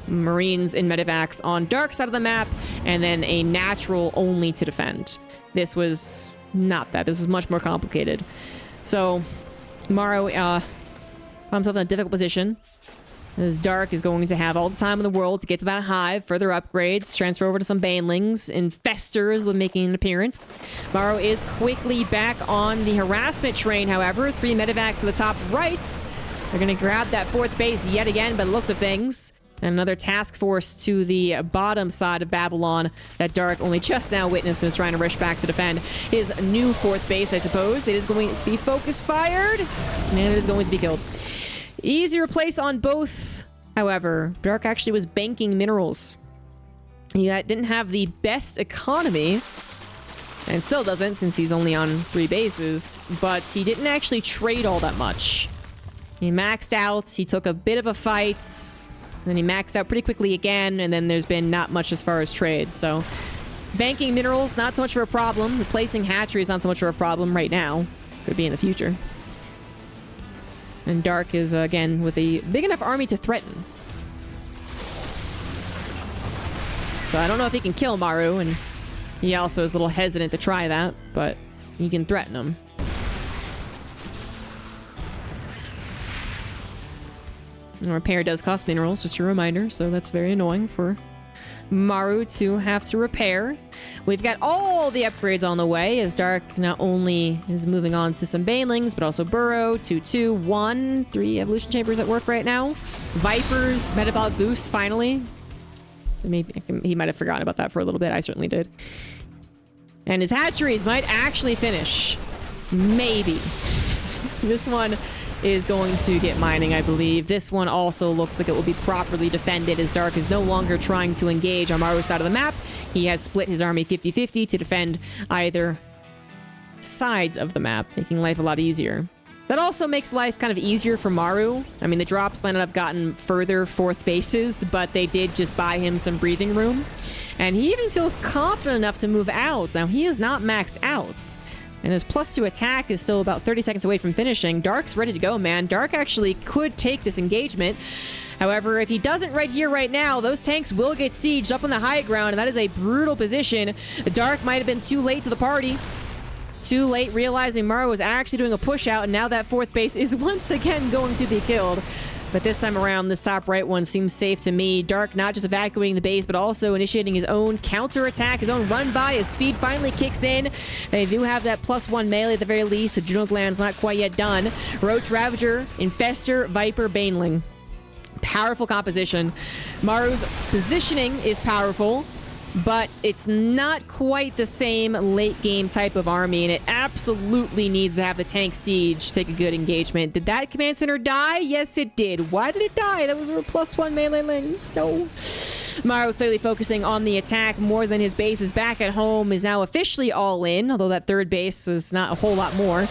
Marines in medevacs on Dark side of the map, and then a natural only to defend. This was not that. This is much more complicated. So Maru found himself in a difficult position. As Dark is going to have all the time in the world to get to that hive, further upgrades, transfer over to some banelings, infestors with making an appearance. Maru is quickly back on the harassment train, however. 3 medevacs to the top right. They're going to grab that 4th base yet again by the looks of things. And another task force to the bottom side of Babylon that Dark only just now witnesses, trying to rush back to defend his new 4th base, I suppose. It is going to be focus fired, and it is going to be killed. Easy replace on both, however. Dark actually was banking minerals. He didn't have the best economy, and still doesn't since he's only on 3 bases, but he didn't actually trade all that much. He maxed out, he took a bit of a fight, and then he maxed out pretty quickly again, and then there's been not much as far as trade. So banking minerals, not so much of a problem. Replacing hatcheries, not so much of a problem right now. Could be in the future. And Dark is, again, with a big enough army to threaten. So I don't know if he can kill Maru, and he also is a little hesitant to try that, but he can threaten him. Repair does cost minerals, just a reminder, so that's very annoying for Maru to have to repair. We've got all the upgrades on the way as Dark not only is moving on to some banelings, but also Burrow, 2-2, 1, 3 evolution chambers at work right now. Vipers, metabolic boost, finally. Maybe he might have forgotten about that for a little bit. I certainly did. And his hatcheries might actually finish. Maybe. This one is going to get mining, I believe. This one also looks like it will be properly defended as Dark is no longer trying to engage on Maru's side of the map. He has split his army 50-50 to defend either sides of the map, making life a lot easier. That also makes life kind of easier for Maru. I mean, the drops might not have gotten further 4th bases, but they did just buy him some breathing room. And he even feels confident enough to move out. Now, he is not maxed out. And his +2 attack is still about 30 seconds away from finishing. Dark's ready to go, man. Dark actually could take this engagement. However, if he doesn't right here, right now, those tanks will get sieged up on the high ground, and that is a brutal position. Dark might have been too late to the party. Too late, realizing Maru was actually doing a push out, and now that 4th base is once again going to be killed. But this time around, this top right one seems safe to me. Dark not just evacuating the base, but also initiating his own counter-attack, his own run-by. His speed finally kicks in. They do have that +1 melee at the very least. Adrenal Gland's not quite yet done. Roach, Ravager, Infester, Viper, Baneling. Powerful composition. Maru's positioning is powerful, but it's not quite the same late game type of army, and it absolutely needs to have the tank siege to take a good engagement. Did that command center die? Yes, it did. Why did it die? That was a +1 melee lings. No. Maru clearly focusing on the attack more than his base. Is back at home, is now officially all in, although that third base was not a whole lot more.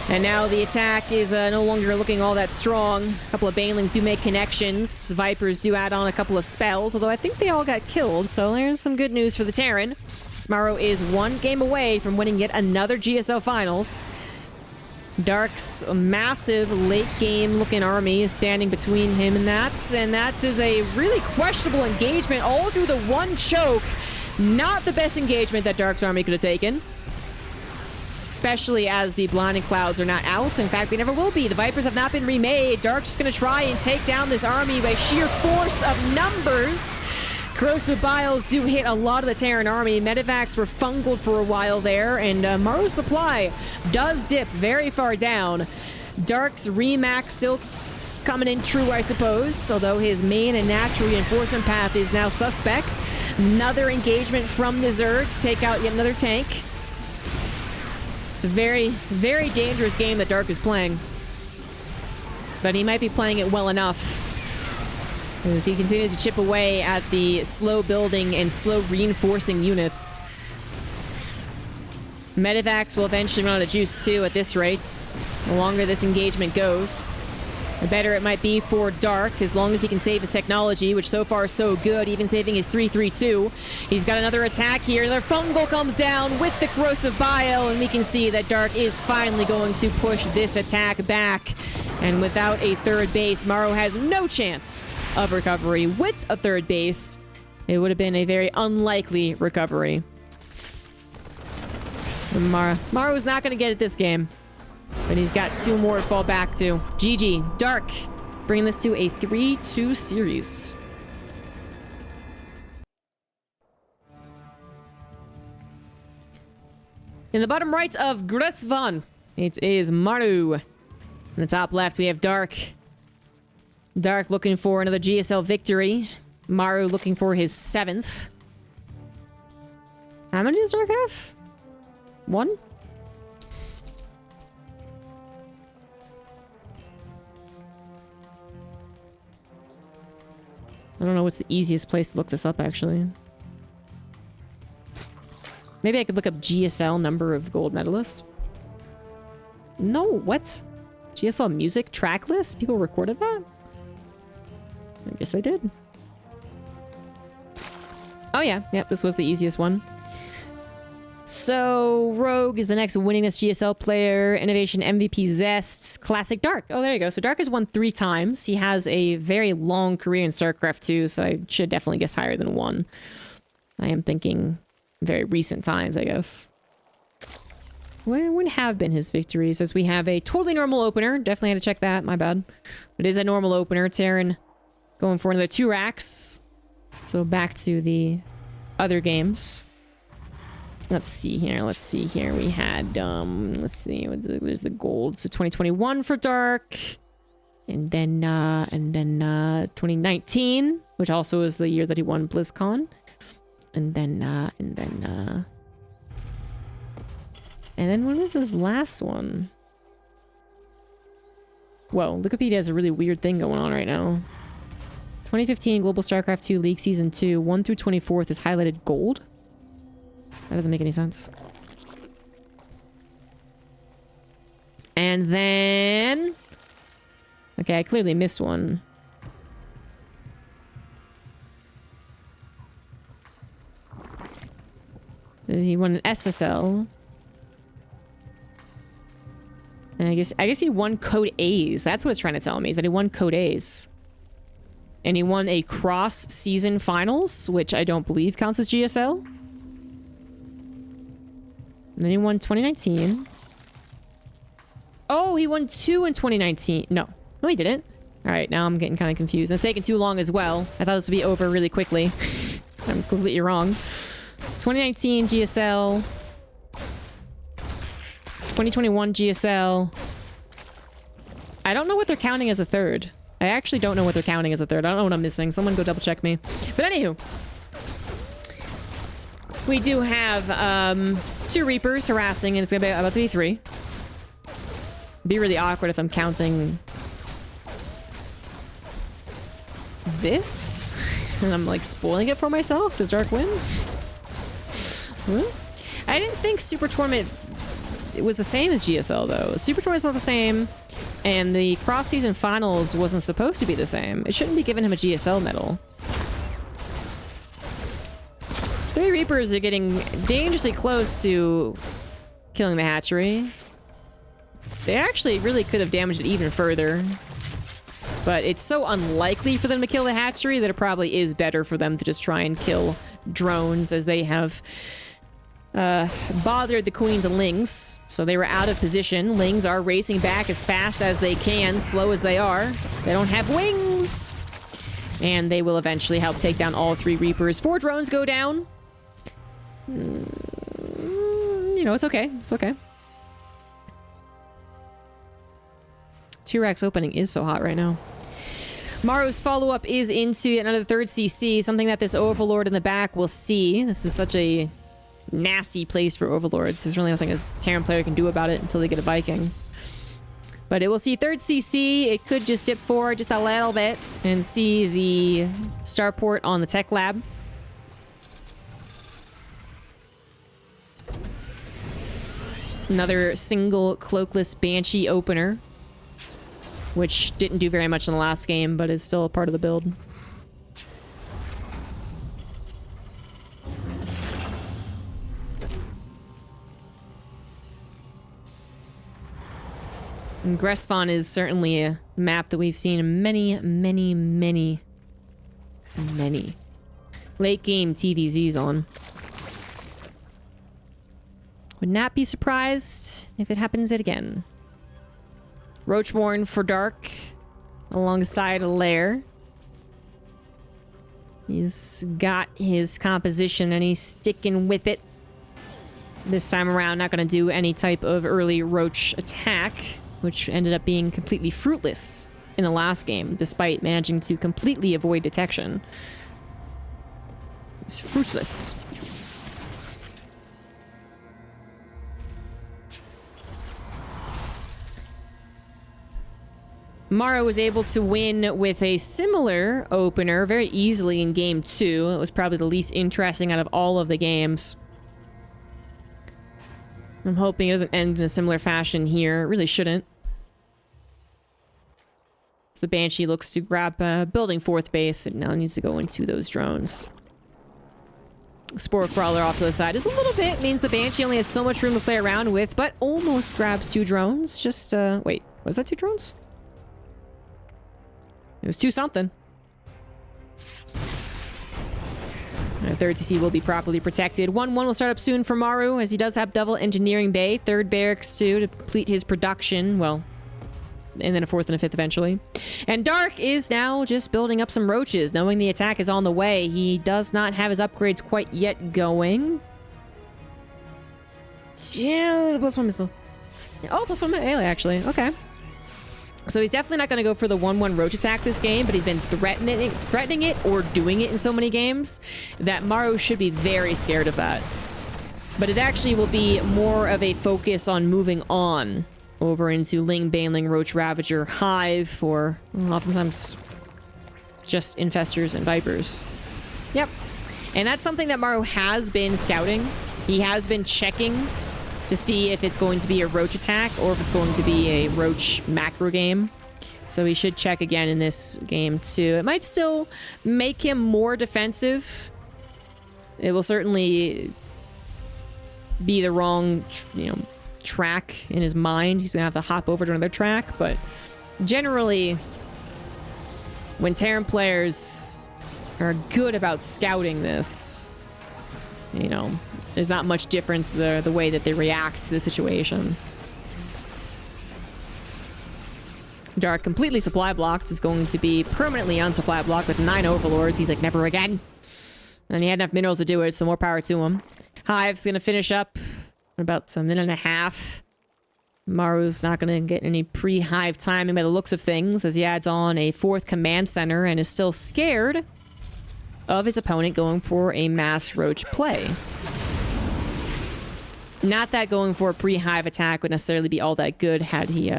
And now the attack is no longer looking all that strong. A couple of Banelings do make connections. Vipers do add on a couple of spells, although I think they all got killed, so there's some good news for the Terran. Maru is one game away from winning yet another GSL Finals. Dark's massive late-game looking army is standing between him and that is a really questionable engagement all through the one choke. Not the best engagement that Dark's army could have taken. Especially as the blinding clouds are not out. In fact, they never will be. The Vipers have not been remade. Dark's just going to try and take down this army by sheer force of numbers. Corrosive Biles do hit a lot of the Terran army. Medivacs were fungled for a while there, and Maru's supply does dip very far down. Dark's Remax still coming in true, I suppose, although his main and natural reinforcement path is now suspect. Another engagement from the Zerg to take out yet another tank. It's a very, very dangerous game that Dark is playing. But he might be playing it well enough as he continues to chip away at the slow building and slow reinforcing units. Medivacs will eventually run out of juice too at this rate. The longer this engagement goes, the better it might be for Dark, as long as he can save his technology, which so far is so good, even saving his 3-3-2. He's got another attack here. Another Fungal comes down with the Corrosive Bile, and we can see that Dark is finally going to push this attack back. And without a third base, Maru has no chance of recovery. With a third base, it would have been a very unlikely recovery. Maru's not going to get it this game. But he's got two more to fall back to. GG. Dark. Bringing this to a 3-2 series. In the bottom right of Gresvan, it is Maru. In the top left, we have Dark. Dark looking for another GSL victory. Maru looking for his 7th. How many does Dark have? 1? I don't know what's the easiest place to look this up, actually. Maybe I could look up GSL number of gold medalists. No, what? GSL music track list? People recorded that? I guess they did. Oh yeah, yep, this was the easiest one. So, Rogue is the next winningest GSL player. Innovation MVP Zests. Classic Dark. Oh, there you go. So Dark has won 3 times. He has a very long career in StarCraft 2, so I should definitely guess higher than 1. I am thinking very recent times, I guess. What would have been his victories? As we have a totally normal opener. Definitely had to check that. My bad. It is a normal opener. Terran going for another 2 racks. So back to the other games. Let's see here. We had, let's see. There's the gold. So 2021 for Dark. And then 2019, which also is the year that he won BlizzCon. And then when was his last one? Whoa, Wikipedia has a really weird thing going on right now. 2015 Global StarCraft 2 League Season 2, 1 through 24th is highlighted gold. That doesn't make any sense. And then... Okay, I clearly missed one. He won an SSL. And I guess he won Code A's. That's what it's trying to tell me, is that he won Code A's. And he won a cross-season finals, which I don't believe counts as GSL. And then he won 2019. Oh, he won 2 in 2019. No, he didn't. All right, now I'm getting kind of confused. It's taking too long as well. I thought this would be over really quickly. I'm completely wrong. 2019 GSL. 2021 GSL. I don't know what they're counting as a third. I actually don't know what they're counting as a third. I don't know what I'm missing. Someone go double check me. But anywho. We do have 2 Reapers harassing, and it's gonna be about to be 3. It'd be really awkward if I'm counting this, and I'm like spoiling it for myself. Does Dark win? Huh? I didn't think Super Tournament it was the same as GSL though. Super Tournament's not the same, and the Cross Season Finals wasn't supposed to be the same. It shouldn't be giving him a GSL medal. 3 Reapers are getting dangerously close to killing the hatchery. They actually really could have damaged it even further. But it's so unlikely for them to kill the hatchery that it probably is better for them to just try and kill drones, as they have bothered the queens of Lings. So they were out of position. Lings are racing back as fast as they can, slow as they are. They don't have wings! And they will eventually help take down all 3 Reapers. 4 drones go down. You know, it's okay. It's okay. T-Rex opening is so hot right now. Maru's follow-up is into another 3rd CC, something that this Overlord in the back will see. This is such a nasty place for Overlords. There's really nothing a Terran player can do about it until they get a Viking. But it will see 3rd CC. It could just dip forward just a little bit and see the starport on the tech lab. Another single cloakless Banshee opener, which didn't do very much in the last game, but is still a part of the build. And Gressfon is certainly a map that we've seen many late game TvZs on. Would not be surprised if it happens again. Roachborn for Dark alongside a lair. He's got his composition and he's sticking with it. This time around, not going to do any type of early roach attack, which ended up being completely fruitless in the last game, despite managing to completely avoid detection. It's fruitless. Maru was able to win with a similar opener very easily in game 2. It was probably the least interesting out of all of the games. I'm hoping it doesn't end in a similar fashion here. It really shouldn't. So the Banshee looks to grab building 4th base and now needs to go into those drones. Spore Crawler off to the side. Just a little bit means the Banshee only has so much room to play around with, but almost grabs 2 drones. Just, wait, was that 2 drones? It was 2 something. Our 3rd CC will be properly protected. 1-1 will start up soon for Maru, as he does have double engineering bay. 3rd barracks too to complete his production. Well, and then a 4th and a 5th eventually. And Dark is now just building up some roaches, knowing the attack is on the way. He does not have his upgrades quite yet going. Yeah, +1 missile. Oh, +1 melee actually. Okay. So he's definitely not going to go for the 1-1 roach attack this game, but he's been threatening it or doing it in so many games that Maru should be very scared of that. But it actually will be more of a focus on moving on over into Ling, Baneling, Roach, Ravager, Hive, or oftentimes just Infestors and Vipers. Yep. And that's something that Maru has been scouting. He has been checking to see if it's going to be a roach attack or if it's going to be a roach macro game. So he should check again in this game too. It might still make him more defensive. It will certainly be the wrong, track in his mind. He's gonna have to hop over to another track, but generally when Terran players are good about scouting this, there's not much difference the way that they react to the situation. Dark completely supply blocked. Is going to be permanently unsupply blocked with 9 overlords. He's like, never again. And he had enough minerals to do it, so more power to him. Hive's gonna finish up in about a minute and a half. Maru's not gonna get any pre-hive timing by the looks of things, as he adds on a 4th command center and is still scared of his opponent going for a mass roach play. Not that going for a pre-hive attack would necessarily be all that good had he,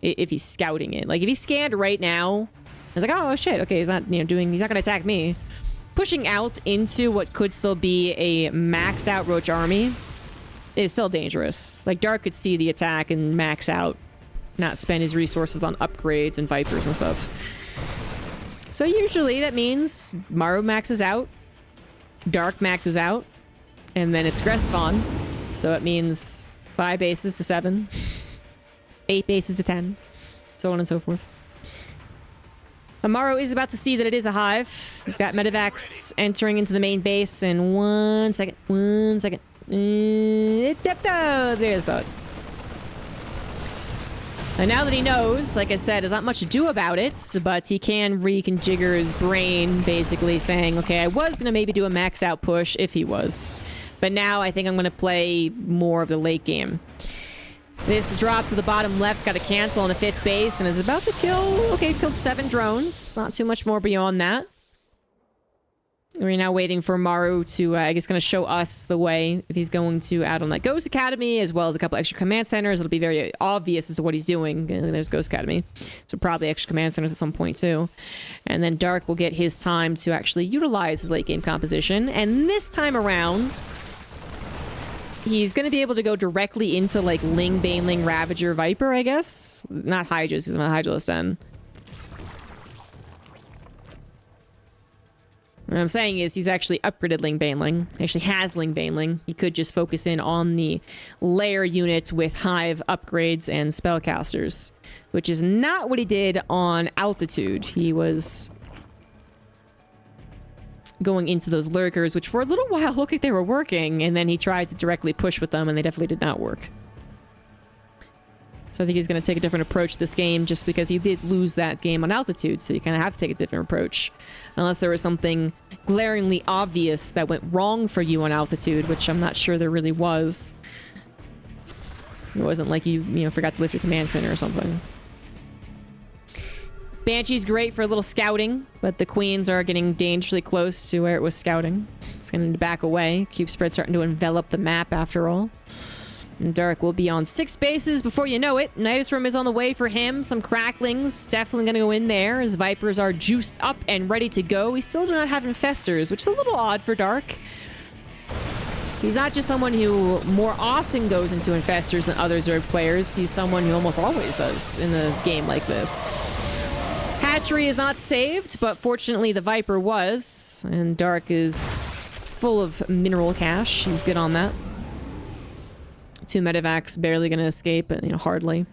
if he's scouting it. Like, if he scanned right now, it's like, oh shit, okay, he's not, he's not gonna attack me. Pushing out into what could still be a maxed out roach army is still dangerous. Like, Dark could see the attack and max out, not spend his resources on upgrades and Vipers and stuff. So usually that means Maru maxes out, Dark maxes out, and then it's Gress spawn. So it means 5 bases to 7, 8 bases to 10, so on and so forth. Maru is about to see that it is a hive. He's got medevacs entering into the main base in 1 second. 1 second. There's it. And now that he knows, like I said, there's not much to do about it, but he can reconfigure his brain, basically saying, okay, I was going to maybe do a max out push if he was. But now I think I'm going to play more of the late game. This drop to the bottom left got a cancel on a 5th base and is about to kill... Okay, killed 7 drones. Not too much more beyond that. We're now waiting for Maru to, I guess, going to show us the way if he's going to add on that Ghost Academy, as well as a couple extra command centers. It'll be very obvious as to what he's doing. There's Ghost Academy. So probably extra command centers at some point, too. And then Dark will get his time to actually utilize his late game composition. And this time around... he's going to be able to go directly into, like, Ling, Baneling, Ravager, Viper, I guess? Not Hydras, because I'm a Hydralist then. What I'm saying is he's actually upgraded Ling Baneling. He actually has Ling Baneling. He could just focus in on the layer units with Hive upgrades and spellcasters, which is not what he did on Altitude. He was going into those lurkers, which for a little while looked like they were working, and then he tried to directly push with them, and they definitely did not work. So I think he's going to take a different approach this game, just because he did lose that game on Altitude, so you kind of have to take a different approach. Unless there was something glaringly obvious that went wrong for you on Altitude, which I'm not sure there really was. It wasn't like you forgot to lift your command center or something. Banshee's great for a little scouting, but the queens are getting dangerously close to where it was scouting. It's going to back away. Cube spread starting to envelop the map after all. And Dark will be on 6 bases before you know it. Nidus Room is on the way for him. Some cracklings definitely going to go in there. His Vipers are juiced up and ready to go. We still do not have Infestors, which is a little odd for Dark. He's not just someone who more often goes into Infestors than other Zerg players. He's someone who almost always does in a game like this. Hatchery is not saved, but fortunately the Viper was. And Dark is full of mineral cache. He's good on that. 2 medevacs barely going to escape, but hardly.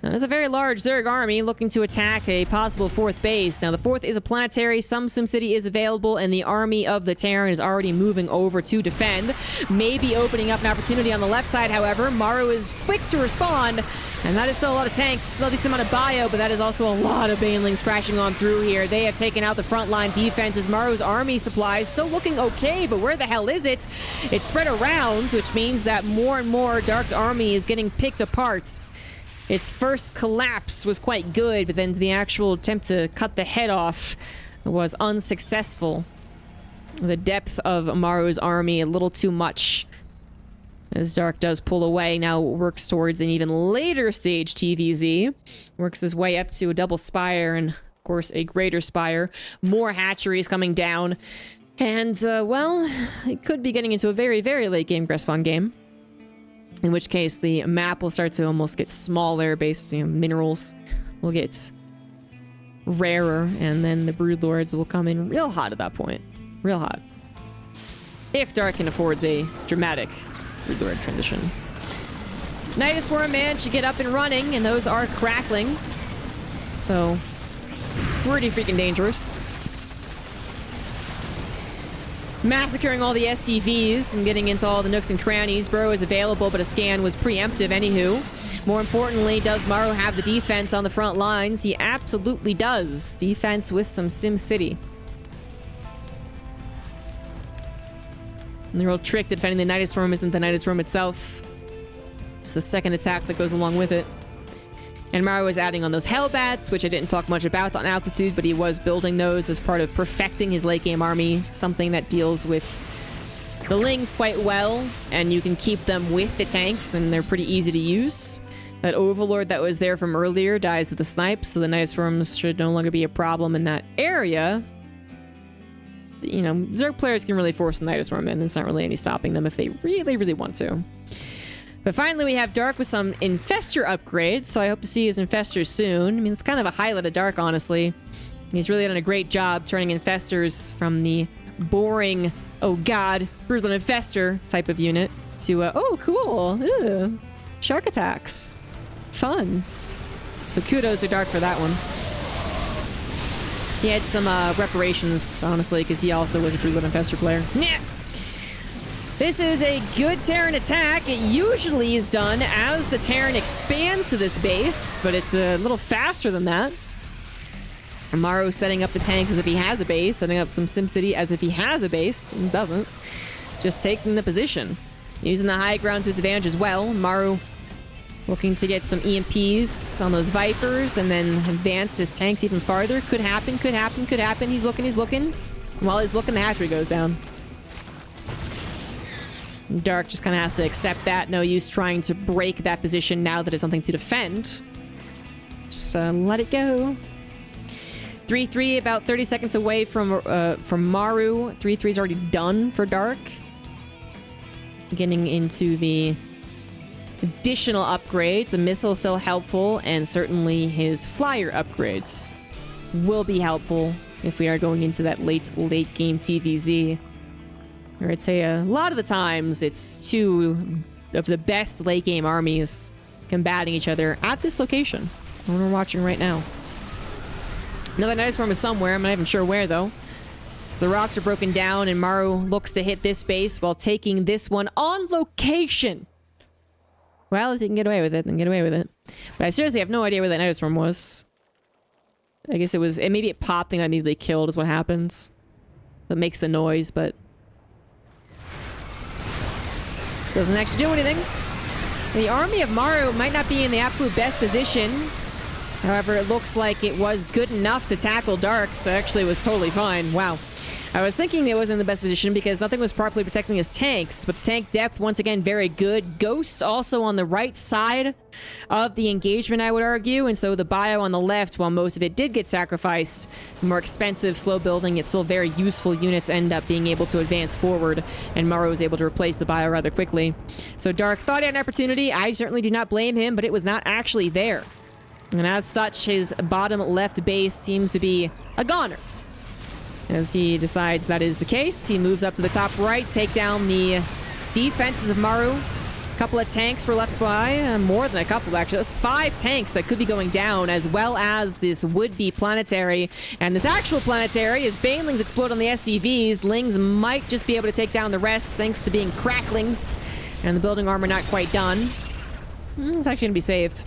Now, there's a very large Zerg army looking to attack a possible 4th base. Now, the 4th is a planetary. Some SimCity is available, and the army of the Terran is already moving over to defend. Maybe opening up an opportunity on the left side, however. Maru is quick to respond, and that is still a lot of tanks. Still a decent amount of bio, but that is also a lot of Banelings crashing on through here. They have taken out the frontline defenses. Maru's army supplies still looking okay, but where the hell is it? It's spread around, which means that more and more Dark's army is getting picked apart. Its first collapse was quite good, but then the actual attempt to cut the head off was unsuccessful. The depth of Maru's army a little too much. As Dark does pull away, now works towards an even later stage TvZ. Works his way up to a double spire and, of course, a greater spire. More hatcheries coming down. And, well, it could be getting into a very, very late game Gressfon game. In which case, the map will start to almost get smaller based on minerals will get rarer, and then the Broodlords will come in real hot at that point. Real hot. If Dark can afford a dramatic Broodlord transition. Nidus Worm Man should get up and running, and those are cracklings. So, pretty freaking dangerous. Massacring all the SCVs and getting into all the nooks and crannies. Burrow is available, but a scan was preemptive anywho. More importantly, does Maru have the defense on the front lines? He absolutely does. Defense with some SimCity. And the real trick to defending the Nidus Swarm isn't the Nidus Swarm itself. It's the second attack that goes along with it. And Maru was adding on those Hellbats, which I didn't talk much about on altitude, but he was building those as part of perfecting his late game army, something that deals with the Lings quite well, and you can keep them with the tanks, and they're pretty easy to use. That Overlord that was there from earlier dies with the snipes, so the Nidus Swarms should no longer be a problem in that area. You know, Zerg players can really force the Nidus Swarm in. There's not really any stopping them if they really, really want to. But finally, we have Dark with some Infestor upgrades, so I hope to see his Infestors soon. I mean, it's kind of a highlight of Dark, honestly. He's really done a great job turning Infestors from the boring, oh god, brutal Infestor type of unit to, oh, cool, ew. Shark attacks. Fun. So kudos to Dark for that one. He had some reparations, honestly, because he also was a pretty good Infestor player. Nah. This is a good Terran attack. It usually is done as the Terran expands to this base, but it's a little faster than that. Maru setting up the tanks as if he has a base, setting up some SimCity as if he has a base, and doesn't. Just taking the position. Using the high ground to his advantage as well. Maru looking to get some EMPs on those Vipers and then advance his tanks even farther. Could happen, could happen, could happen. He's looking, he's looking. While he's looking, the hatchery goes down. Dark just kind of has to accept that. No use trying to break that position now that it's something to defend. Just let it go. 3-3, about 30 seconds away from Maru. 3-3 is already done for Dark. Getting into the additional upgrades. A missile still helpful, and certainly his flyer upgrades will be helpful if we are going into that late game TvZ. Or I'd say a lot of the times it's two of the best late game armies combating each other at this location. The one we're watching right now. Another Nidus Swarm is somewhere. I'm not even sure where though. So the rocks are broken down and Maru looks to hit this base while taking this one on location. Well, if they can get away with it, then get away with it. But I seriously have no idea where that Nidus Swarm was. I guess it was... maybe it popped and got immediately killed is what happens. That makes the noise, but... doesn't actually do anything. The army of Maru might not be in the absolute best position. However, it looks like it was good enough to tackle Dark, so actually it was totally fine. Wow. I was thinking it wasn't in the best position because nothing was properly protecting his tanks, but the tank depth, once again, very good. Ghosts also on the right side of the engagement, I would argue, and so the bio on the left, while most of it did get sacrificed, more expensive, slow building, yet still very useful units end up being able to advance forward, and Maru was able to replace the bio rather quickly. So Dark thought he had an opportunity. I certainly do not blame him, but it was not actually there. And as such, his bottom left base seems to be a goner. As he decides that is the case, he moves up to the top right, take down the defenses of Maru. A couple of tanks were left by, more than a couple actually. There's 5 tanks that could be going down, as well as this would-be planetary. And this actual planetary, as Banelings explode on the SCVs, Lings might just be able to take down the rest thanks to being cracklings. And the building armor not quite done. It's actually going to be saved.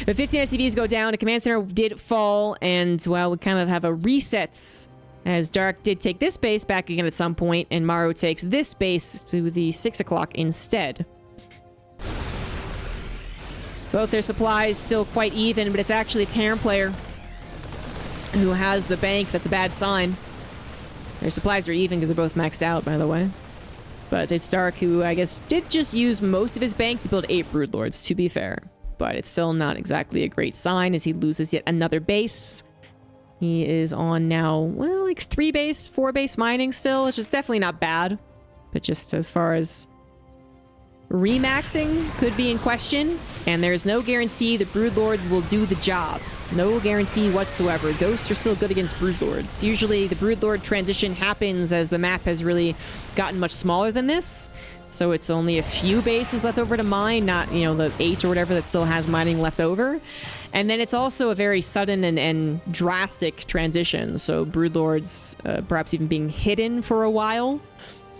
But 15 SCVs go down, the command center did fall, and, well, we kind of have a resets. As Dark did take this base back again at some point, and Maru takes this base to the 6 o'clock instead. Both their supplies still quite even, but it's actually a Terran player who has the bank. That's a bad sign. Their supplies are even because they're both maxed out, by the way. But it's Dark who, I guess, did just use most of his bank to build 8 Broodlords, to be fair. But it's still not exactly a great sign as he loses yet another base. He is on now, well, like 3 base, 4 base mining still, which is definitely not bad. But just as far as remaxing could be in question, and there's no guarantee the Broodlords will do the job. No guarantee whatsoever. Ghosts are still good against Broodlords. Usually the Broodlord transition happens as the map has really gotten much smaller than this. So it's only a few bases left over to mine, not, you know, the 8 or whatever that still has mining left over. And then it's also a very sudden and drastic transition. So Broodlords perhaps even being hidden for a while.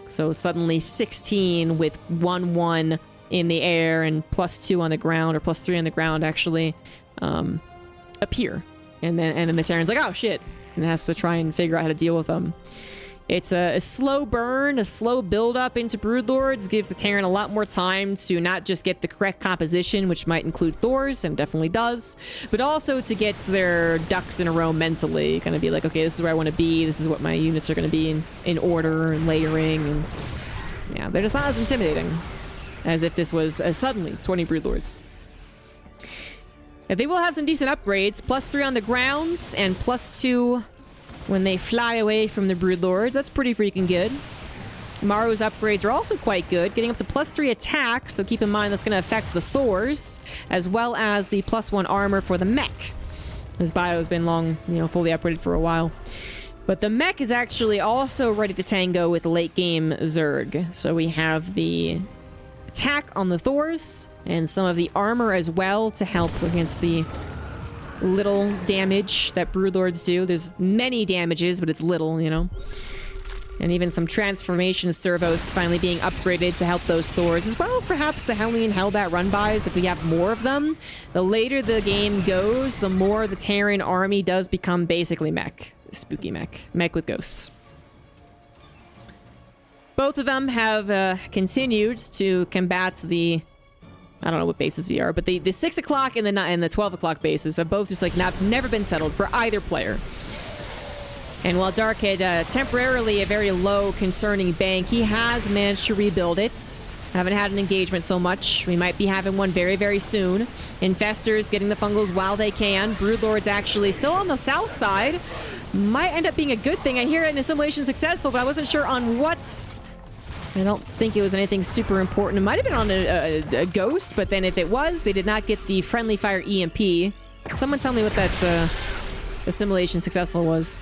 So suddenly 16 with 1-1 in the air and +2 on the ground, or +3 on the ground actually, appear. And then the Terran's like, oh shit, and has to try and figure out how to deal with them. It's a slow burn, a slow build up into Broodlords, gives the Terran a lot more time to not just get the correct composition, which might include Thors, and definitely does, but also to get their ducks in a row mentally. Kind of be like, okay, this is where I want to be, this is what my units are going to be in order and layering, and yeah, they're just not as intimidating as if this was suddenly 20 Broodlords. They will have some decent upgrades, +3 on the ground and +2 when they fly away from the Broodlords. That's pretty freaking good. Maru's upgrades are also quite good, getting up to +3 attack, so keep in mind that's going to affect the Thors, as well as the +1 armor for the mech. His bio has been long, fully upgraded for a while. But the mech is actually also ready to tango with the late game Zerg. So we have the attack on the Thors, and some of the armor as well to help against the little damage that Broodlords do. There's many damages, but it's little, And even some transformation servos finally being upgraded to help those Thors, as well as perhaps the Hellion Hellbat run-bys if we have more of them. The later the game goes, the more the Terran army does become basically mech. Spooky mech with ghosts. Both of them have continued to combat the, I don't know what bases they are, but the 6 o'clock and the 12 o'clock bases have both just like never been settled for either player. And while Dark had temporarily a very low concerning bank, he has managed to rebuild it. Haven't had an engagement so much. We might be having one very, very soon. Infestors getting the fungals while they can. Broodlords actually still on the south side. Might end up being a good thing. I hear it in assimilation successful, but I wasn't sure on what. I don't think it was anything super important. It might have been on a ghost, but then if it was, they did not get the friendly fire EMP. Someone tell me what that assimilation successful was.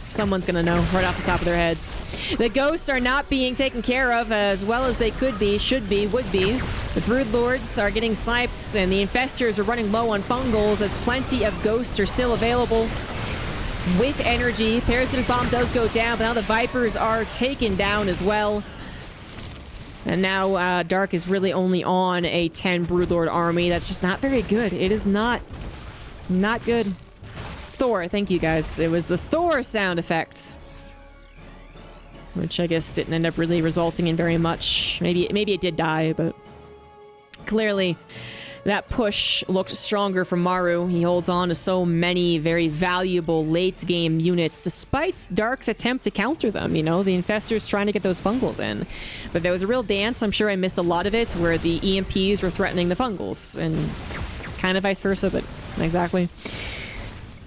Someone's gonna know right off the top of their heads. The ghosts are not being taken care of as well as they could be, should be, would be. The Broodlords are getting sniped, and the Infestors are running low on fungals as plenty of ghosts are still available. With energy, Parasitic Bomb does go down, but now the Vipers are taken down as well. And now Dark is really only on a 10 Broodlord army. That's just not very good. It is not good. Thor, thank you guys. It was the Thor sound effects, which I guess didn't end up really resulting in very much. Maybe it did die, but clearly that push looked stronger from Maru. He holds on to so many very valuable late-game units, despite Dark's attempt to counter them. The Infestors trying to get those fungals in. But there was a real dance, I'm sure I missed a lot of it, where the EMPs were threatening the fungals, and kind of vice versa, but not exactly.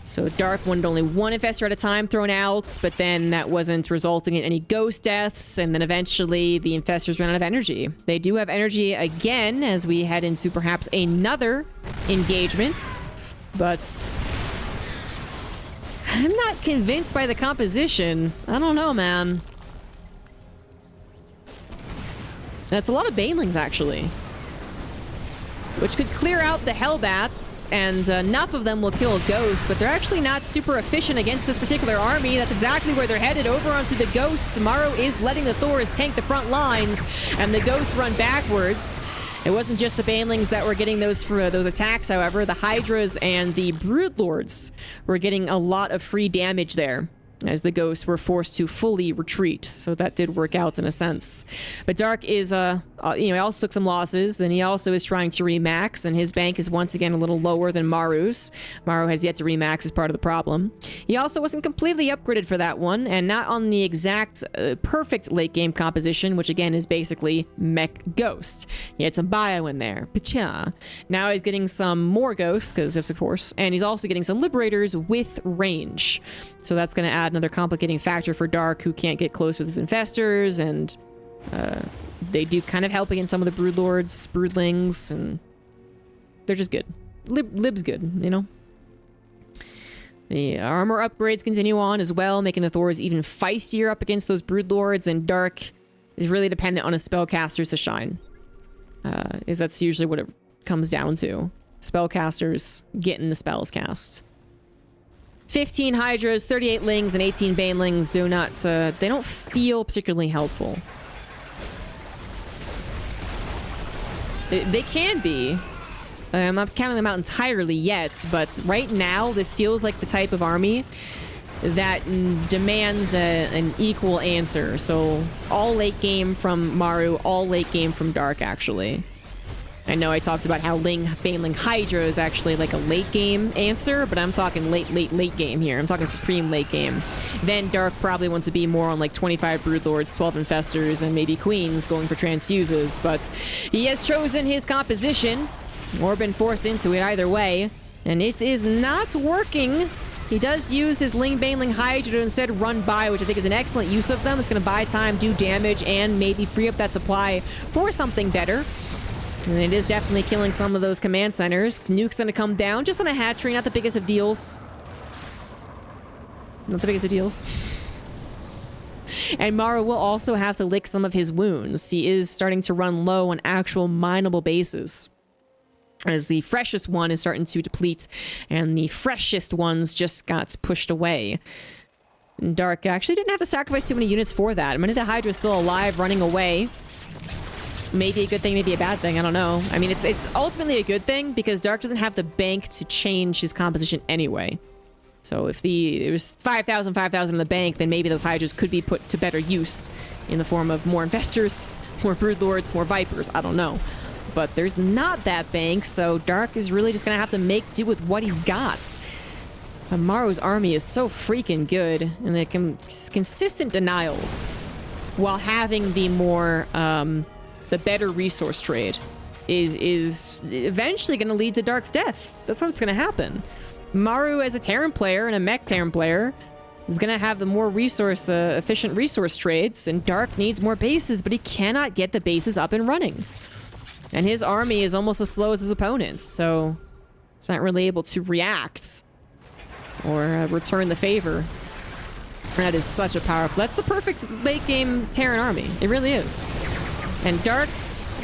So Dark wanted only one Infestor at a time thrown out, but then that wasn't resulting in any ghost deaths, and then eventually the Infestors ran out of energy. They do have energy again as we head into perhaps another engagement, but I'm not convinced by the composition. I don't know, man. That's a lot of Banelings, actually. Which could clear out the Hellbats, and enough of them will kill a ghost, but they're actually not super efficient against this particular army. That's exactly where they're headed, over onto the ghosts. Maru is letting the Thors tank the front lines, and the ghosts run backwards. It wasn't just the Banelings that were getting those attacks, however. The Hydras and the Broodlords were getting a lot of free damage there, as the ghosts were forced to fully retreat. So that did work out in a sense. But Dark is, he also took some losses, and he also is trying to remax, and his bank is once again a little lower than Maru's. Maru has yet to remax as part of the problem. He also wasn't completely upgraded for that one, and not on the exact perfect late game composition, which again is basically mech ghost. He had some bio in there. Pacha. Now he's getting some more ghosts, because of course, and he's also getting some liberators with range. So that's going to add another complicating factor for Dark, who can't get close with his Infestors, and they do kind of help against some of the Broodlords, Broodlings, and they're just good. Lib's good, The armor upgrades continue on as well, making the Thors even feistier up against those Broodlords, and Dark is really dependent on his spellcasters to shine. That's usually what it comes down to. Spellcasters getting the spells cast. 15 Hydras, 38 Lings, and 18 Banelings do not, they don't feel particularly helpful. They can be. I'm not counting them out entirely yet, but right now this feels like the type of army that demands an equal answer. So all late game from Maru, all late game from Dark, actually. I know I talked about how Baneling Hydra is actually like a late game answer, but I'm talking late game here. I'm talking supreme late game. Then Dark probably wants to be more on like 25 Broodlords, 12 Infestors, and maybe Queens going for transfuses, but he has chosen his composition, or been forced into it either way, and it is not working. He does use his Baneling Hydra to instead run by, which I think is an excellent use of them. It's going to buy time, do damage, and maybe free up that supply for something better. And it is definitely killing some of those command centers. Nuke's going to come down just on a hatchery, not the biggest of deals. Not the biggest of deals. And Maru will also have to lick some of his wounds. He is starting to run low on actual mineable bases, as the freshest one is starting to deplete, and the freshest ones just got pushed away. And Dark actually didn't have to sacrifice too many units for that. I mean, the Hydra's still alive, running away. Maybe a good thing, maybe a bad thing, I don't know. I mean, it's ultimately a good thing, because Dark doesn't have the bank to change his composition anyway. So if it was 5,000 in the bank, then maybe those Hydras could be put to better use in the form of more Infestors, more Broodlords, more Vipers, I don't know. But there's not that bank, so Dark is really just gonna have to make do with what he's got. Maru's army is so freaking good, and the consistent denials, while having the more, the better resource trade, is eventually gonna lead to Dark's death. That's what's gonna happen. Maru, as a Terran player and a mech Terran player, is gonna have the more efficient resource trades, and Dark needs more bases, but he cannot get the bases up and running. And his army is almost as slow as his opponent's, so it's not really able to react or return the favor. That is such a powerful... That's the perfect late-game Terran army. It really is. And Dark's,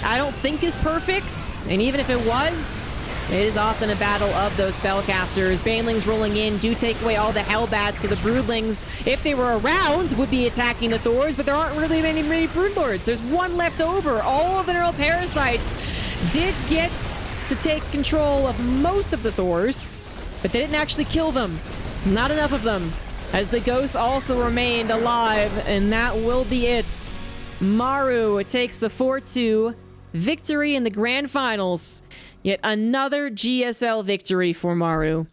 I don't think is perfect, and even if it was, it is often a battle of those spellcasters. Banelings rolling in do take away all the Hellbats, so the Broodlings, if they were around, would be attacking the Thors, but there aren't really many Broodlords. There's one left over. All of the Neural Parasites did get to take control of most of the Thors, but they didn't actually kill them. Not enough of them, as the Ghosts also remained alive, and that will be it. Maru takes the 4-2 victory in the grand finals. Yet another GSL victory for Maru.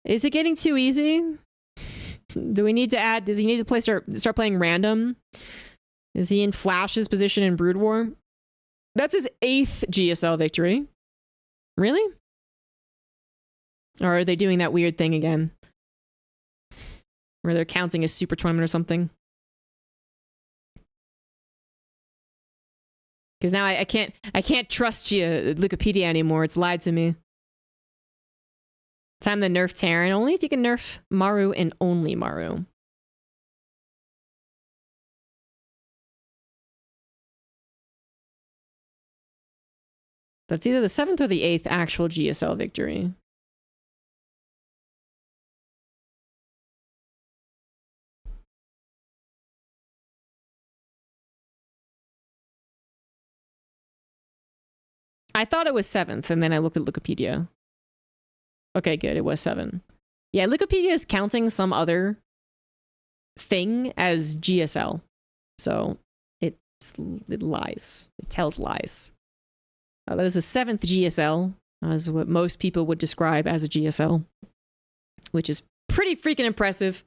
Is it getting too easy? Do we need to add... Does he need to start playing random? Is he in Flash's position in Brood War? That's his 8th GSL victory. Really? Or are they doing that weird thing again, where they're counting as super tournament or something? Because now I can't trust you, Wikipedia, anymore. It's lied to me. Time to nerf Terran. Only if you can nerf Maru and only Maru. That's either the 7th or the 8th actual GSL victory. I thought it was 7th, and then I looked at Wikipedia. Okay, good. It was 7. Yeah, Wikipedia is counting some other thing as GSL. So it lies. It tells lies. That is the 7th GSL, as what most people would describe as a GSL, which is pretty freaking impressive.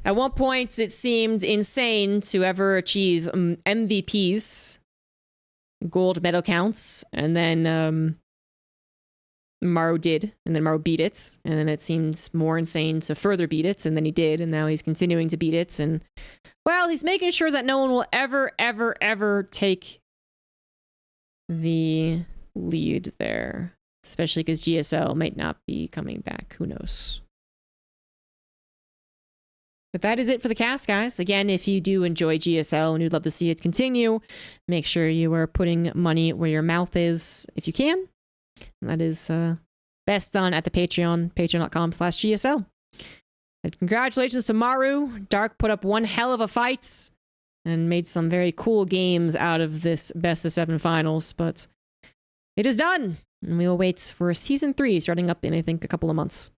At one point, it seemed insane to ever achieve MVPs, gold medal counts, and then Maru did, and then Maru beat it, and then it seemed more insane to further beat it, and then he did, and now he's continuing to beat it, and well, he's making sure that no one will ever take the lead there, especially because GSL might not be coming back. Who knows? But that is it for the cast, guys. Again, if you do enjoy GSL and you'd love to see it continue, make sure you are putting money where your mouth is if you can. And that is best done at the Patreon, patreon.com/GSL. And congratulations to Maru. Dark put up one hell of a fight. and made some very cool games out of this best of 7 finals, but it is done. And we'll wait for season 3 starting up in, I think, a couple of months.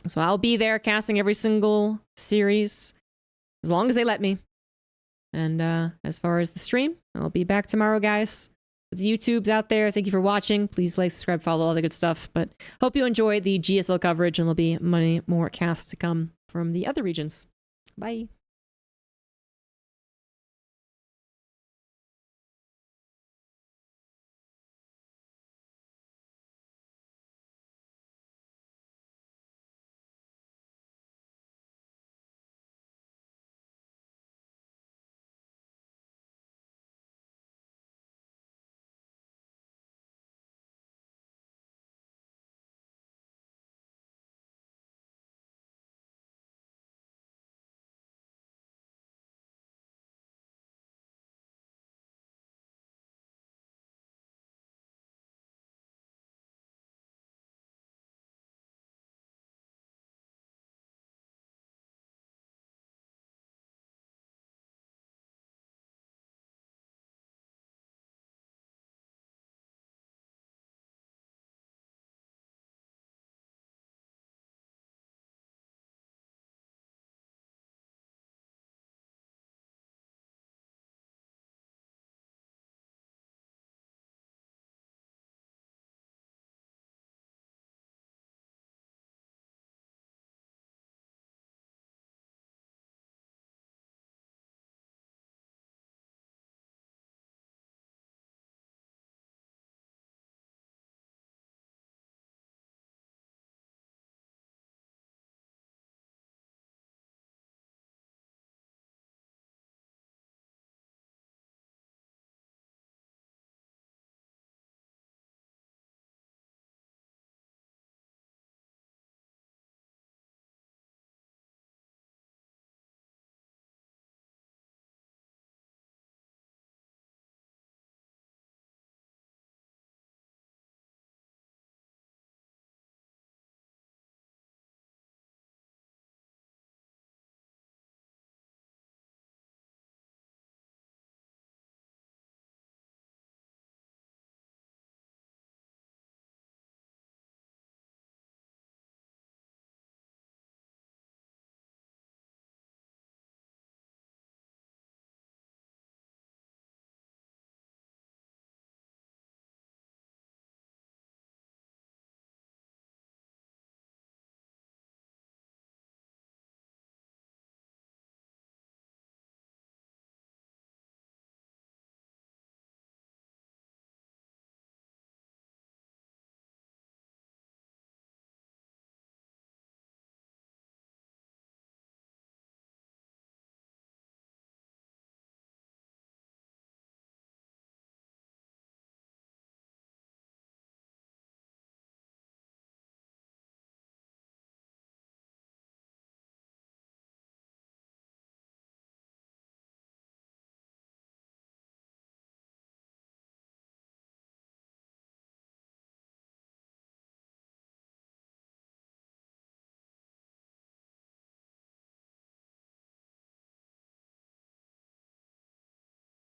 So I'll be there casting every single series as long as they let me. And as far as the stream, I'll be back tomorrow, guys. The YouTube's out there. Thank you for watching. Please like, subscribe, follow, all the good stuff. But hope you enjoy the GSL coverage, and there'll be many more casts to come from the other regions. Bye.